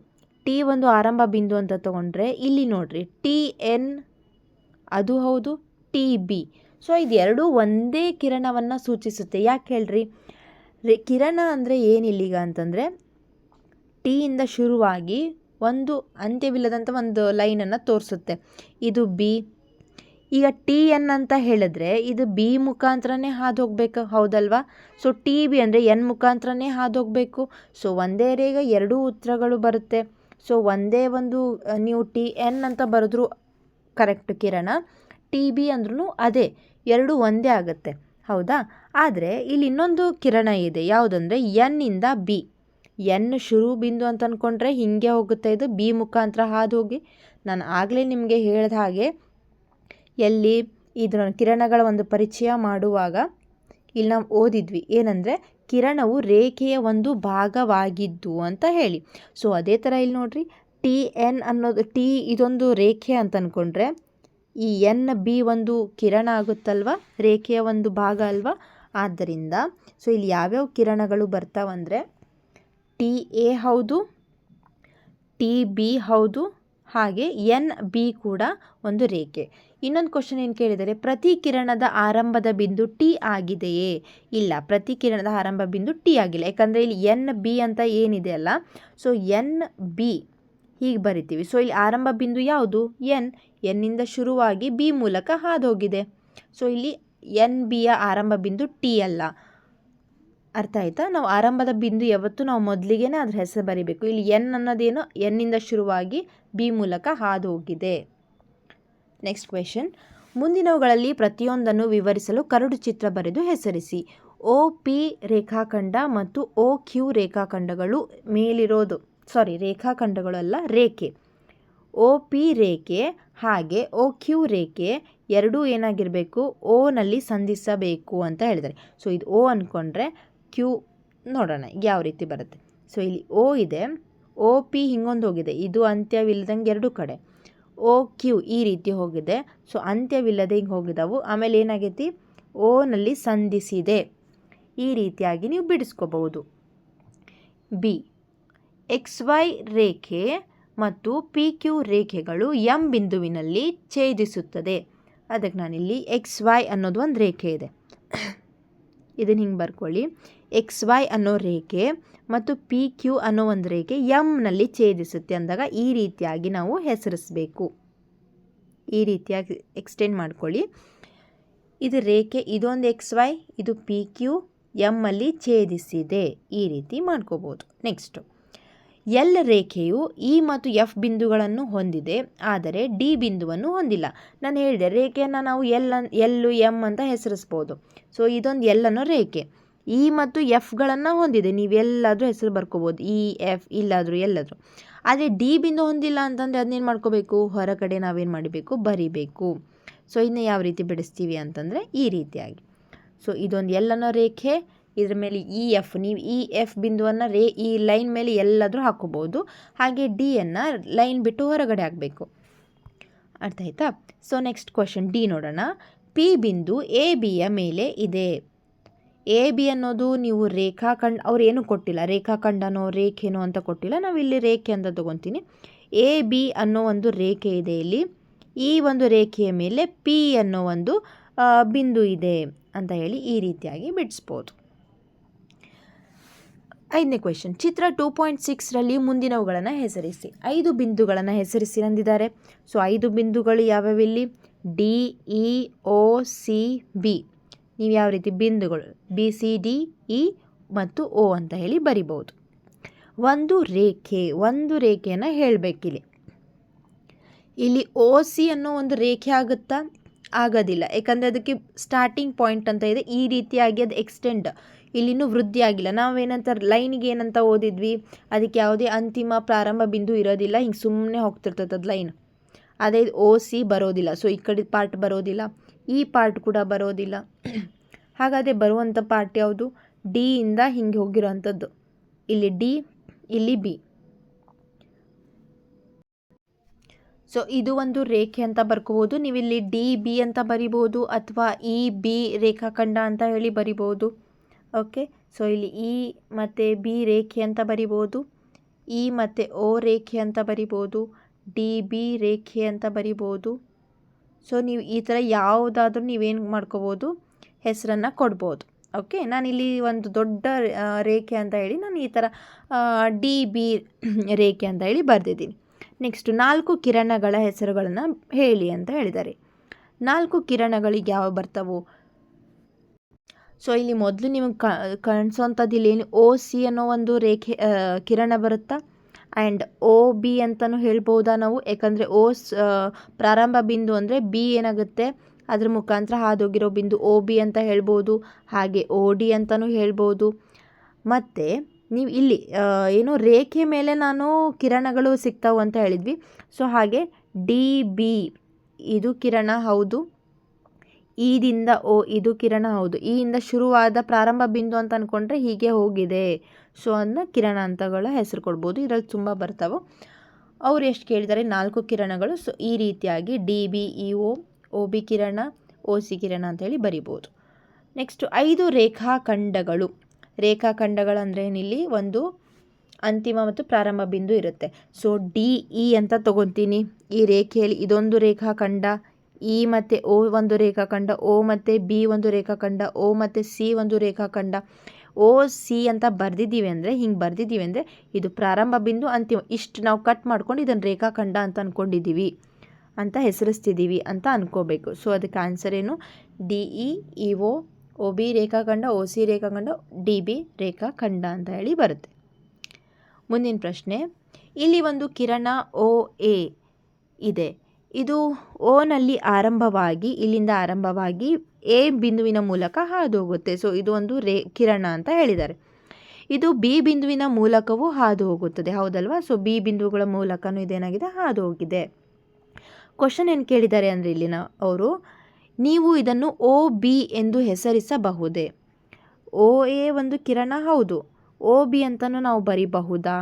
T ಒಂದು ಆರಂಭ ಬಿಂದು ಅಂತ ತೊಗೊಂಡ್ರೆ, ಇಲ್ಲಿ ನೋಡ್ರಿ TN ಅದು ಹೌದು, TB. ಸೊ ಇದೆರಡೂ ಒಂದೇ ಕಿರಣವನ್ನು ಸೂಚಿಸುತ್ತೆ. ಯಾಕೆ ಹೇಳ್ರಿ? ಕಿರಣ ಅಂದರೆ ಏನಿಲ್ಲೀಗ ಅಂತಂದರೆ, T ಇಂದ ಶುರುವಾಗಿ ಒಂದು ಅಂತ್ಯವಿಲ್ಲದಂಥ ಒಂದು ಲೈನನ್ನು ತೋರಿಸುತ್ತೆ. ಇದು B, ಈಗ ಟಿ ಎನ್ ಅಂತ ಹೇಳಿದ್ರೆ ಇದು ಬಿ ಮುಖಾಂತರನೇ ಹಾದು ಹೋಗ್ಬೇಕು, ಹೌದಲ್ವಾ? ಸೊ ಟಿ ಬಿ ಅಂದರೆ ಎನ್ ಮುಖಾಂತರನೇ ಹಾದು ಹೋಗಬೇಕು. ಸೊ ಒಂದೇ ರೇಗೆ ಎರಡೂ ಉತ್ತರಗಳು ಬರುತ್ತೆ. ಸೊ ಒಂದೇ ಒಂದು ನೀವು ಟಿ ಎನ್ ಅಂತ ಬರೆದ್ರು ಕರೆಕ್ಟ್ ಕಿರಣ, ಟಿ ಬಿ ಅಂದ್ರೂ ಅದೇ, ಎರಡು ಒಂದೇ ಆಗುತ್ತೆ, ಹೌದಾ? ಆದರೆ ಇಲ್ಲಿ ಇನ್ನೊಂದು ಕಿರಣ ಇದೆ, ಯಾವುದಂದರೆ ಎನ್ನಿಂದ ಬಿ. ಎನ್ ಶುರು ಬಿಂದು ಅಂತ ಅಂದ್ಕೊಂಡ್ರೆ ಹೀಗೆ ಹೋಗುತ್ತೆ, ಇದು ಬಿ ಮುಖಾಂತರ ಹಾದು ಹೋಗಿ, ನಾನು ಆಗಲೇ ನಿಮಗೆ ಹೇಳಿದ ಹಾಗೆ ಎಲ್ಲಿ ಇದರ ಕಿರಣಗಳ ಒಂದು ಪರಿಚಯ ಮಾಡುವಾಗ ಇಲ್ಲಿ ನಾವು ಓದಿದ್ವಿ ಏನಂದರೆ ಕಿರಣವು ರೇಖೆಯ ಒಂದು ಭಾಗವಾಗಿದ್ದು ಅಂತ ಹೇಳಿ. ಸೊ ಅದೇ ಥರ ಇಲ್ಲಿ ನೋಡ್ರಿ, ಟಿ ಎನ್ ಅನ್ನೋದು ಟಿ ಇದೊಂದು ರೇಖೆ ಅಂತ ಅಂದ್ಕೊಂಡ್ರೆ ಈ ಎನ್ ಬಿ ಒಂದು ಕಿರಣ ಆಗುತ್ತಲ್ವ, ರೇಖೆಯ ಒಂದು ಭಾಗ ಅಲ್ವಾ? ಆದ್ದರಿಂದ ಸೊ ಇಲ್ಲಿ ಯಾವ್ಯಾವ ಕಿರಣಗಳು ಬರ್ತಾವಂದರೆ ಟಿ ಎ ಹೌದು, ಟಿ ಬಿ ಹೌದು, ಹಾಗೆ ಎನ್ ಬಿ ಕೂಡ ಒಂದು ರೇಖೆ. ಇನ್ನೊಂದು ಕ್ವಶನ್ ಏನು ಕೇಳಿದರೆ, ಪ್ರತಿ ಕಿರಣದ ಆರಂಭದ ಬಿಂದು ಟಿ ಆಗಿದೆಯೇ? ಇಲ್ಲ, ಪ್ರತಿ ಕಿರಣದ ಆರಂಭ ಬಿಂದು ಟಿ ಆಗಿಲ್ಲ. ಯಾಕಂದರೆ ಇಲ್ಲಿ ಎನ್ ಬಿ ಅಂತ ಏನಿದೆ ಅಲ್ಲ, ಸೊ ಎನ್ ಬಿ ಹೀಗೆ ಬರಿತೀವಿ. ಸೊ ಇಲ್ಲಿ ಆರಂಭ ಬಿಂದು ಯಾವುದು? ಎನ್ನಿಂದ ಶುರುವಾಗಿ ಬಿ ಮೂಲಕ ಹಾದೋಗಿದೆ. ಸೊ ಇಲ್ಲಿ ಎನ್ ಬಿಯ ಆರಂಭ ಬಿಂದು ಟಿ ಅಲ್ಲ. ಅರ್ಥ ಆಯ್ತಾ? ನಾವು ಆರಂಭದ ಬಿಂದು ಯಾವತ್ತೂ ನಾವು ಮೊದಲಿಗೆ ಅದ್ರ ಹೆಸರು ಬರಿಬೇಕು. ಇಲ್ಲಿ ಎನ್ ಅನ್ನೋದೇನು, ಎನ್ನಿಂದ ಶುರುವಾಗಿ ಬಿ ಮೂಲಕ ಹಾದು ಹೋಗಿದೆ. ನೆಕ್ಸ್ಟ್ ಕ್ವೆಶನ್, ಮುಂದಿನವುಗಳಲ್ಲಿ ಪ್ರತಿಯೊಂದನ್ನು ವಿವರಿಸಲು ಕರಡು ಚಿತ್ರ ಬರೆದು ಹೆಸರಿಸಿ. ಒ ಪಿ ರೇಖಾಖಂಡ ಮತ್ತು ಒ ಕ್ಯೂ ರೇಖಾಖಂಡಗಳು ಮೇಲಿರೋದು, ರೇಖಾಖಂಡಗಳು ಅಲ್ಲ, ರೇಖೆ. ಒ ಪಿ ರೇಖೆ ಹಾಗೆ ಒ ಕ್ಯೂ ರೇಖೆ ಎರಡೂ ಏನಾಗಿರಬೇಕು, ಓನಲ್ಲಿ ಸಂಧಿಸಬೇಕು ಅಂತ ಹೇಳಿದ್ದಾರೆ. ಸೊ ಇದು ಓ ಅಂದ್ಕೊಂಡ್ರೆ ಕ್ಯೂ ನೋಡೋಣ ಯಾವ ರೀತಿ ಬರುತ್ತೆ. ಸೊ ಇಲ್ಲಿ ಓ ಇದೆ, ಒ ಪಿ ಹಿಂಗೊಂದು ಹೋಗಿದೆ, ಇದು ಅಂತ್ಯವಿಲ್ಲದಂಗೆ ಎರಡು ಕಡೆ. ಒ ಕ್ಯೂ ಈ ರೀತಿ ಹೋಗಿದೆ, ಸೊ ಅಂತ್ಯವಿಲ್ಲದೆ ಹಿಂಗೆ ಹೋಗಿದ್ದಾವು. ಆಮೇಲೆ ಏನಾಗೈತಿ, ಓನಲ್ಲಿ ಸಂಧಿಸಿದೆ. ಈ ರೀತಿಯಾಗಿ ನೀವು ಬಿಡಿಸ್ಕೋಬಹುದು. ಬಿ, ಎಕ್ಸ್ ವೈ ರೇಖೆ ಮತ್ತು ಪಿ ಕ್ಯೂ ರೇಖೆಗಳು ಎಂ ಬಿಂದುವಿನಲ್ಲಿ ಛೇದಿಸುತ್ತದೆ. ಅದಕ್ಕೆ ನಾನಿಲ್ಲಿ ಎಕ್ಸ್ ವೈ ಅನ್ನೋದು ಒಂದು ರೇಖೆ ಇದೆ, ಇದನ್ನು ಹಿಂಗೆ ಬರ್ಕೊಳ್ಳಿ. ಎಕ್ಸ್ ವೈ ಅನ್ನೋ ರೇಖೆ ಮತ್ತು ಪಿ ಕ್ಯೂ ಅನ್ನೋ ಒಂದು ರೇಖೆ ಎಮ್ನಲ್ಲಿ ಛೇದಿಸುತ್ತೆ ಅಂದಾಗ ಈ ರೀತಿಯಾಗಿ ನಾವು ಹೆಸರಿಸಬೇಕು. ಈ ರೀತಿಯಾಗಿ ಎಕ್ಸ್ಟೆಂಡ್ ಮಾಡ್ಕೊಳ್ಳಿ. ಇದು ರೇಖೆ, ಇದೊಂದು ಎಕ್ಸ್ ವೈ, ಇದು ಪಿ ಕ್ಯೂ, ಎಮ್ಮಲ್ಲಿ ಛೇದಿಸಿದೆ. ಈ ರೀತಿ ಮಾಡ್ಕೋಬೋದು. ನೆಕ್ಸ್ಟು, ಎಲ್ ರೇಖೆಯು ಇ ಮತ್ತು ಎಫ್ ಬಿಂದುಗಳನ್ನು ಹೊಂದಿದೆ, ಆದರೆ ಡಿ ಬಿಂದುವನ್ನು ಹೊಂದಿಲ್ಲ. ನಾನು ಹೇಳಿದೆ ರೇಖೆಯನ್ನು ನಾವು ಎಲ್ಲು ಎಮ್ ಅಂತ ಹೆಸರಿಸ್ಬೋದು. ಸೊ ಇದೊಂದು ಎಲ್ ಅನ್ನೋ ರೇಖೆ ಇ ಮತ್ತು ಎಫ್ಗಳನ್ನು ಹೊಂದಿದೆ, ನೀವೆಲ್ಲಾದರೂ ಹೆಸರು ಬರ್ಕೋಬೋದು, ಇ ಎಫ್ ಇಲ್ಲಾದರೂ ಎಲ್ಲಾದರೂ. ಆದರೆ ಡಿ ಬಿಂದು ಹೊಂದಿಲ್ಲ ಅಂತಂದರೆ ಅದನ್ನೇನು ಮಾಡ್ಕೋಬೇಕು, ಹೊರಗಡೆ ನಾವೇನು ಮಾಡಬೇಕು, ಬರಿಬೇಕು. ಸೊ ಇನ್ನು ಯಾವ ರೀತಿ ಬಿಡಿಸ್ತೀವಿ ಅಂತಂದರೆ ಈ ರೀತಿಯಾಗಿ. ಸೊ ಇದೊಂದು ಎಲ್ ಅನ್ನೋ ರೇಖೆ, ಇದ್ರ ಮೇಲೆ ಇ ಎಫ್, ನೀವು ಇ ಎಫ್ ಬಿಂದುವನ್ನು ಈ ಲೈನ್ ಮೇಲೆ ಎಲ್ಲಾದರೂ ಹಾಕೋಬೋದು. ಹಾಗೆ ಡಿಯನ್ನು ಲೈನ್ ಬಿಟ್ಟು ಹೊರಗಡೆ ಹಾಕಬೇಕು. ಅರ್ಥ ಆಯ್ತಾ? ಸೊ ನೆಕ್ಸ್ಟ್ ಕ್ವಶನ್ ಡಿ ನೋಡೋಣ. ಪಿ ಬಿಂದು ಎ ಬಿಯ ಮೇಲೆ ಇದೆ. ಎ ಬಿ ಅನ್ನೋದು ನೀವು ರೇಖಾಖಂಡ, ಅವ್ರು ಏನೂ ಕೊಟ್ಟಿಲ್ಲ, ರೇಖಾಖಂಡನೋ ರೇಖೆನೋ ಅಂತ ಕೊಟ್ಟಿಲ್ಲ, ನಾವು ಇಲ್ಲಿ ರೇಖೆ ಅಂತ ತೊಗೊತೀನಿ. ಎ ಬಿ ಅನ್ನೋ ಒಂದು ರೇಖೆ ಇದೆ ಇಲ್ಲಿ, ಈ ಒಂದು ರೇಖೆಯ ಮೇಲೆ ಪಿ ಅನ್ನೋ ಒಂದು ಬಿಂದು ಇದೆ ಅಂತ ಹೇಳಿ ಈ ರೀತಿಯಾಗಿ ಬಿಡಿಸ್ಬೋದು. 5ನೇ ಕ್ವೆಶನ್, ಚಿತ್ರ 2.6ರಲ್ಲಿ ಮುಂದಿನವುಗಳನ್ನು ಹೆಸರಿಸಿ. 5 ಬಿಂದುಗಳನ್ನು ಹೆಸರಿಸಿ ಅಂದಿದ್ದಾರೆ. ಸೊ 5 ಬಿಂದುಗಳು ಯಾವ್ಯಾವಿಲ್ಲಿ, ಡಿ, ಇ, ಒ, ಸಿ, ಬಿ. ನೀವು ಯಾವ ರೀತಿ ಬಿಂದುಗಳು ಬಿ, ಸಿ, ಡಿ, ಇ ಮತ್ತು ಒ ಅಂತ ಹೇಳಿ ಬರಿಬೋದು. ಒಂದು ರೇಖೆಯನ್ನು ಹೇಳಬೇಕಿಲ್ಲಿ. ಇಲ್ಲಿ ಒ ಸಿ ಅನ್ನೋ ಒಂದು ರೇಖೆ ಆಗುತ್ತಾ? ಆಗೋದಿಲ್ಲ, ಯಾಕಂದರೆ ಅದಕ್ಕೆ ಸ್ಟಾರ್ಟಿಂಗ್ ಪಾಯಿಂಟ್ ಅಂತ ಇದೆ. ಈ ರೀತಿಯಾಗಿ ಅದು ಎಕ್ಸ್ಟೆಂಡ್ ಇಲ್ಲಿನೂ ವೃದ್ಧಿ ಆಗಿಲ್ಲ. ನಾವೇನಂತ ಲೈನಿಗೆ ಏನಂತ ಓದಿದ್ವಿ, ಅದಕ್ಕೆ ಯಾವುದೇ ಅಂತಿಮ ಪ್ರಾರಂಭ ಬಿಂದು ಇರೋದಿಲ್ಲ, ಹಿಂಗೆ ಸುಮ್ಮನೆ ಹೋಗ್ತಿರ್ತದೆ ಅದು ಲೈನ್. ಅದೇ ಒ ಸಿ ಬರೋದಿಲ್ಲ. ಸೊ ಈ ಕಡೆ ಪಾರ್ಟ್ ಬರೋದಿಲ್ಲ, ಈ ಪಾರ್ಟ್ ಕೂಡ ಬರೋದಿಲ್ಲ. ಹಾಗಾದರೆ ಬರುವಂಥ ಪಾರ್ಟ್ ಯಾವುದು, ಡಿ ಇಂದ ಹಿಂಗೆ ಹೋಗಿರೋವಂಥದ್ದು. ಇಲ್ಲಿ ಡಿ, ಇಲ್ಲಿ ಬಿ. ಸೊ ಇದು ಒಂದು ರೇಖೆ ಅಂತ ಬರ್ಕೋಬೋದು. ನೀವಿಲ್ಲಿ ಡಿ ಬಿ ಅಂತ ಬರಿಬೋದು, ಅಥವಾ ಇ ಬಿ ರೇಖಾಖಂಡ ಅಂತ ಹೇಳಿ ಬರಿಬೋದು. ಓಕೆ, ಸೊ ಇಲ್ಲಿ ಇ ಮತ್ತು ಬಿ ರೇಖೆ ಅಂತ ಬರಿಬೋದು, ಇ ಮತ್ತು ಒ ರೇಖೆ ಅಂತ ಬರಿಬೋದು, ಡಿ ಬಿ ರೇಖೆ ಅಂತ ಬರಿಬೋದು. ಸೊ ನೀವು ಈ ಥರ ಯಾವುದಾದ್ರೂ ನೀವೇನು ಮಾಡ್ಕೋಬೋದು, ಹೆಸರನ್ನು ಕೊಡ್ಬೋದು. ಓಕೆ, ನಾನಿಲ್ಲಿ ಒಂದು ದೊಡ್ಡ ರೇಖೆ ಅಂತ ಹೇಳಿ ನಾನು ಈ ಥರ ಡಿ ಬಿ ರೇಖೆ ಅಂತ ಹೇಳಿ ಬರೆದಿದ್ದೀನಿ. ನೆಕ್ಸ್ಟು 4 ಕಿರಣಗಳ ಹೆಸರುಗಳನ್ನು ಹೇಳಿ ಅಂತ ಹೇಳಿದ್ದಾರೆ. 4 ಕಿರಣಗಳಿಗೆ ಯಾವ ಬರ್ತವೋ? ಸೊ ಇಲ್ಲಿ ಮೊದಲು ನಿಮಗೆ ಕಾಣಿಸೋಂಥದ್ದು ಇಲ್ಲಿ ಏನು ಓ ಸಿ ಅನ್ನೋ ಒಂದು ರೇಖೆ ಕಿರಣ ಬರುತ್ತಾ, ಆ್ಯಂಡ್ ಓ ಬಿ ಅಂತಲೂ ಹೇಳ್ಬೋದಾ ನಾವು, ಯಾಕಂದರೆ ಪ್ರಾರಂಭ ಬಿಂದು ಅಂದರೆ ಬಿ ಏನಾಗುತ್ತೆ ಅದ್ರ ಮುಖಾಂತರ ಹಾದೋಗಿರೋ ಬಿಂದು ಓ ಬಿ ಅಂತ ಹೇಳ್ಬೋದು, ಹಾಗೆ ಓ ಡಿ ಅಂತಲೂ ಹೇಳ್ಬೋದು. ಮತ್ತು ನೀವು ಇಲ್ಲಿ ಏನು ರೇಖೆ ಮೇಲೆ ನಾನು ಕಿರಣಗಳು ಸಿಗ್ತಾವೆ ಅಂತ ಹೇಳಿದ್ವಿ. ಸೊ ಹಾಗೆ ಡಿ ಬಿ ಇದು ಕಿರಣ ಹೌದು, ಈದಿಂದ ಓ ಇದು ಕಿರಣ ಹೌದು. ಈಯಿಂದ ಶುರುವಾದ ಪ್ರಾರಂಭ ಬಿಂದು ಅಂತ ಅಂದ್ಕೊಂಡ್ರೆ ಹೀಗೆ ಹೋಗಿದೆ. ಸೊ ಅದನ್ನ ಕಿರಣ ಅಂತಗಳ ಹೆಸರು ಕೊಡ್ಬೋದು. ಇದರಲ್ಲಿ ತುಂಬ ಬರ್ತಾವೆ. ಅವ್ರು ಎಷ್ಟು ಕೇಳಿದ್ದಾರೆ? 4 ಕಿರಣಗಳು. ಸೊ ಈ ರೀತಿಯಾಗಿ D B E O B ಕಿರಣ, ಓ ಸಿ ಕಿರಣ ಅಂತೇಳಿ ಬರಿಬೋದು. ನೆಕ್ಸ್ಟು 5 ರೇಖಾಖಂಡಗಳು. ರೇಖಾಖಂಡಗಳಂದರೆ ಏನಿಲ್ಲಿ ಒಂದು ಅಂತಿಮ ಮತ್ತು ಪ್ರಾರಂಭ ಬಿಂದು ಇರುತ್ತೆ. ಸೊ ಡಿ ಇ ಅಂತ ತೊಗೊತೀನಿ. ಈ ರೇಖೆಯಲ್ಲಿ ಇದೊಂದು ರೇಖಾಖಂಡ, ಇ ಮತ್ತು ಓ ಒಂದು ರೇಖಾಖಂಡ, ಓ ಮತ್ತು ಬಿ ಒಂದು ರೇಖಾಖಂಡ, ಓ ಮತ್ತು ಸಿ ಒಂದು ರೇಖಾಖಂಡ. ಓ ಸಿ ಅಂತ ಬರೆದಿದ್ದೀವಿ ಅಂದರೆ, ಹಿಂಗೆ ಬರೆದಿದ್ದೀವಿ ಅಂದರೆ ಇದು ಪ್ರಾರಂಭ ಬಿಂದು, ಅಂತಿಮ. ಇಷ್ಟು ನಾವು ಕಟ್ ಮಾಡ್ಕೊಂಡು ಇದನ್ನು ರೇಖಾಖಂಡ ಅಂತ ಅಂದ್ಕೊಂಡಿದ್ದೀವಿ ಅಂತ ಹೆಸರಿಸ್ತಿದ್ದೀವಿ ಅಂತ ಅಂದ್ಕೋಬೇಕು. ಸೊ ಅದಕ್ಕೆ ಆನ್ಸರ್ ಏನು? D E E O B ರೇಖಾಖಂಡ, ಓ ಸಿ ರೇಖಾಖಂಡ, ಡಿ ಬಿ ರೇಖಾಖಂಡ ಅಂತ ಹೇಳಿ ಬರುತ್ತೆ. ಮುಂದಿನ ಪ್ರಶ್ನೆ, ಇಲ್ಲಿ ಒಂದು ಕಿರಣ ಓ ಎ ಇದೆ. ಇದು ಓನಲ್ಲಿ ಆರಂಭವಾಗಿ, ಇಲ್ಲಿಂದ ಆರಂಭವಾಗಿ ಎ ಬಿಂದುವಿನ ಮೂಲಕ ಹಾದು ಹೋಗುತ್ತೆ. ಸೊ ಇದು ಒಂದು ಕಿರಣ ಅಂತ ಹೇಳಿದ್ದಾರೆ. ಇದು ಬಿ ಬಿಂದುವಿನ ಮೂಲಕವೂ ಹಾದು ಹೋಗುತ್ತದೆ, ಹೌದಲ್ವಾ? ಸೊ ಬಿ ಬಿಂದುಗಳ ಮೂಲಕನೂ ಇದೇನಾಗಿದೆ, ಹಾದು ಹೋಗಿದೆ. ಕ್ವಶನ್ ಏನು ಕೇಳಿದ್ದಾರೆ ಅಂದರೆ ಇಲ್ಲಿನ ಅವರು, ನೀವು ಇದನ್ನು ಓ ಬಿ ಎಂದು ಹೆಸರಿಸಬಹುದೇ? ಓ ಎ ಒಂದು ಕಿರಣ ಹೌದು, ಓ ಬಿ ಅಂತಲೂ ನಾವು ಬರಿಬಹುದಾ?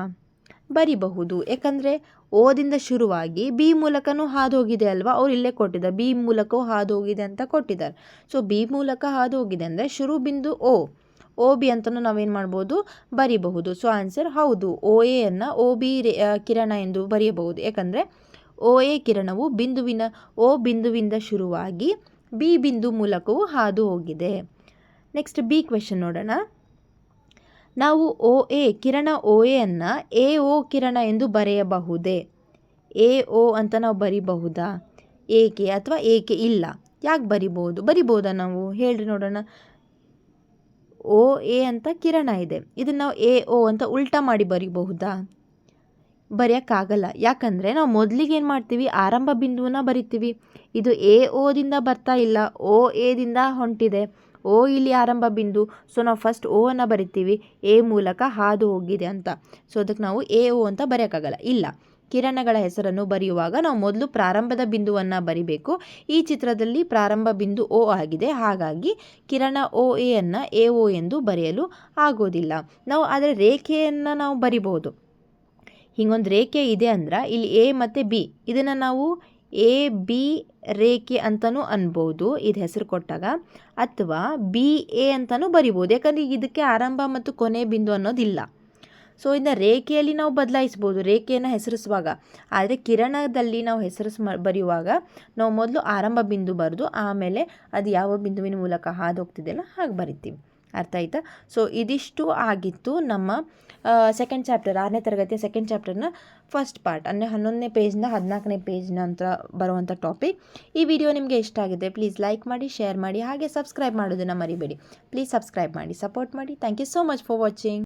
ಬರಿಬಹುದು. ಯಾಕಂದರೆ ಓದಿಂದ ಶುರುವಾಗಿ ಬಿ ಮೂಲಕನೂ ಹಾದು ಹೋಗಿದೆ ಅಲ್ವಾ, ಅವ್ರು ಇಲ್ಲೇ ಕೊಟ್ಟಿದ್ದಾರೆ ಬಿ ಮೂಲಕವೂ ಹಾದು ಹೋಗಿದೆ ಅಂತ ಕೊಟ್ಟಿದ್ದಾರೆ. ಸೊ ಬಿ ಮೂಲಕ ಹಾದು ಹೋಗಿದೆ ಅಂದರೆ ಶುರು ಬಿಂದು ಓ ಬಿ ಅಂತಲೂ ನಾವೇನು ಮಾಡ್ಬೋದು, ಬರಿಬಹುದು. ಸೊ ಆನ್ಸರ್ ಹೌದು, ಓ ಎಯನ್ನು ಓ ಬಿ ಕಿರಣ ಎಂದು ಬರೆಯಬಹುದು. ಯಾಕಂದರೆ ಓ ಎ ಕಿರಣವು ಓ ಬಿಂದುವಿಂದ ಶುರುವಾಗಿ ಬಿ ಬಿಂದು ಮೂಲಕವೂ ಹಾದು ಹೋಗಿದೆ. ನೆಕ್ಸ್ಟ್ ಬಿ ಕ್ವೆಶನ್ ನೋಡೋಣ. ನಾವು ಓ A Kiran O ಎಯನ್ನು A O ಕಿರಣ ಎಂದು ಬರೆಯಬಹುದೇ? ಎ ಓ ಅಂತ ನಾವು ಬರಿಬಹುದಾ? ಏಕೆ ಅಥವಾ ಏಕೆ ಇಲ್ಲ? ಯಾಕೆ ಬರಿಬೋದಾ ನಾವು ಹೇಳ್ರಿ ನೋಡೋಣ. ಓ ಎ ಅಂತ ಕಿರಣ ಇದೆ, ಇದನ್ನು ನಾವು ಎ ಓ ಅಂತ ಉಲ್ಟಾ ಮಾಡಿ ಬರಿಬಹುದಾ? ಬರೆಯೋಕ್ಕಾಗಲ್ಲ. ಯಾಕಂದರೆ ನಾವು ಮೊದಲಿಗೆ ಏನು ಮಾಡ್ತೀವಿ, ಆರಂಭ ಬಿಂದುವನ್ನ ಬರಿತೀವಿ. ಇದು ಎ ಓದಿಂದ ಬರ್ತಾ ಇಲ್ಲ, ಓ ಎದಿಂದ ಹೊಂಟಿದೆ. ಓ ಇಲ್ಲಿ ಆರಂಭ ಬಿಂದು. ಸೊ ನಾವು ಫಸ್ಟ್ ಓ ಅನ್ನು ಬರಿತೀವಿ, ಎ ಮೂಲಕ ಹಾದು ಹೋಗಿದೆ ಅಂತ. ಸೊ ಅದಕ್ಕೆ ನಾವು ಎ ಓ ಅಂತ ಬರೆಯೋಕ್ಕಾಗಲ್ಲ. ಇಲ್ಲ, ಕಿರಣಗಳ ಹೆಸರನ್ನು ಬರೆಯುವಾಗ ನಾವು ಮೊದಲು ಪ್ರಾರಂಭದ ಬಿಂದುವನ್ನು ಬರಿಬೇಕು. ಈ ಚಿತ್ರದಲ್ಲಿ ಪ್ರಾರಂಭ ಬಿಂದು ಓ ಆಗಿದೆ, ಹಾಗಾಗಿ ಕಿರಣ ಓ ಎಯನ್ನು ಎ ಓ ಎಂದು ಬರೆಯಲು ಆಗೋದಿಲ್ಲ. ನಾವು ಆದರೆ ರೇಖೆಯನ್ನು ನಾವು ಬರಿಬಹುದು. ಹೀಗೊಂದು ರೇಖೆ ಇದೆ ಅಂದ್ರೆ ಇಲ್ಲಿ ಎ ಮತ್ತು ಬಿ, ಇದನ್ನು ನಾವು ಎ ಬಿ ರೇಖೆ ಅಂತಲೂ ಅನ್ಬೋದು ಇದು ಹೆಸರು ಕೊಟ್ಟಾಗ, ಅಥವಾ ಬಿ ಎ ಅಂತಲೂ ಬರಿಬೋದು. ಯಾಕಂದರೆ ಇದಕ್ಕೆ ಆರಂಭ ಮತ್ತು ಕೊನೆ ಬಿಂದು ಅನ್ನೋದಿಲ್ಲ. ಸೊ ಇದನ್ನ ರೇಖೆಯಲ್ಲಿ ನಾವು ಬದಲಾಯಿಸ್ಬೋದು, ರೇಖೆಯನ್ನು ಹೆಸರಿಸುವಾಗ. ಆದರೆ ಕಿರಣದಲ್ಲಿ ನಾವು ಬರೆಯುವಾಗ ನಾವು ಮೊದಲು ಆರಂಭ ಬಿಂದು ಬರೆದು ಆಮೇಲೆ ಅದು ಯಾವ ಬಿಂದುವಿನ ಮೂಲಕ ಹಾದು ಹೋಗ್ತಿದೆಯಲ್ಲ ಹಾಗೆ ಬರಿತೀವಿ. ಅರ್ಥ ಆಯ್ತಾ? ಸೊ ಇದಿಷ್ಟು ಆಗಿತ್ತು ನಮ್ಮ ಸೆಕೆಂಡ್ ಚಾಪ್ಟರ್, 6ನೇ ತರಗತಿಯ ಸೆಕೆಂಡ್ ಚಾಪ್ಟರ್ನ ಫಸ್ಟ್ ಪಾರ್ಟ್, ಅಂದರೆ 11ನೇ ಪೇಜ್ನ 14ನೇ ಪೇಜ್ನ ಅಂತ ಬರುವಂಥ ಟಾಪಿಕ್. ಈ ವಿಡಿಯೋ ನಿಮಗೆ ಇಷ್ಟ ಆಗಿದೆ, ಪ್ಲೀಸ್ ಲೈಕ್ ಮಾಡಿ, ಶೇರ್ ಮಾಡಿ, ಹಾಗೆ ಸಬ್ಸ್ಕ್ರೈಬ್ ಮಾಡೋದನ್ನು ಮರಿಬೇಡಿ. ಪ್ಲೀಸ್ ಸಬ್ಸ್ಕ್ರೈಬ್ ಮಾಡಿ, ಸಪೋರ್ಟ್ ಮಾಡಿ. Thank you so much for watching.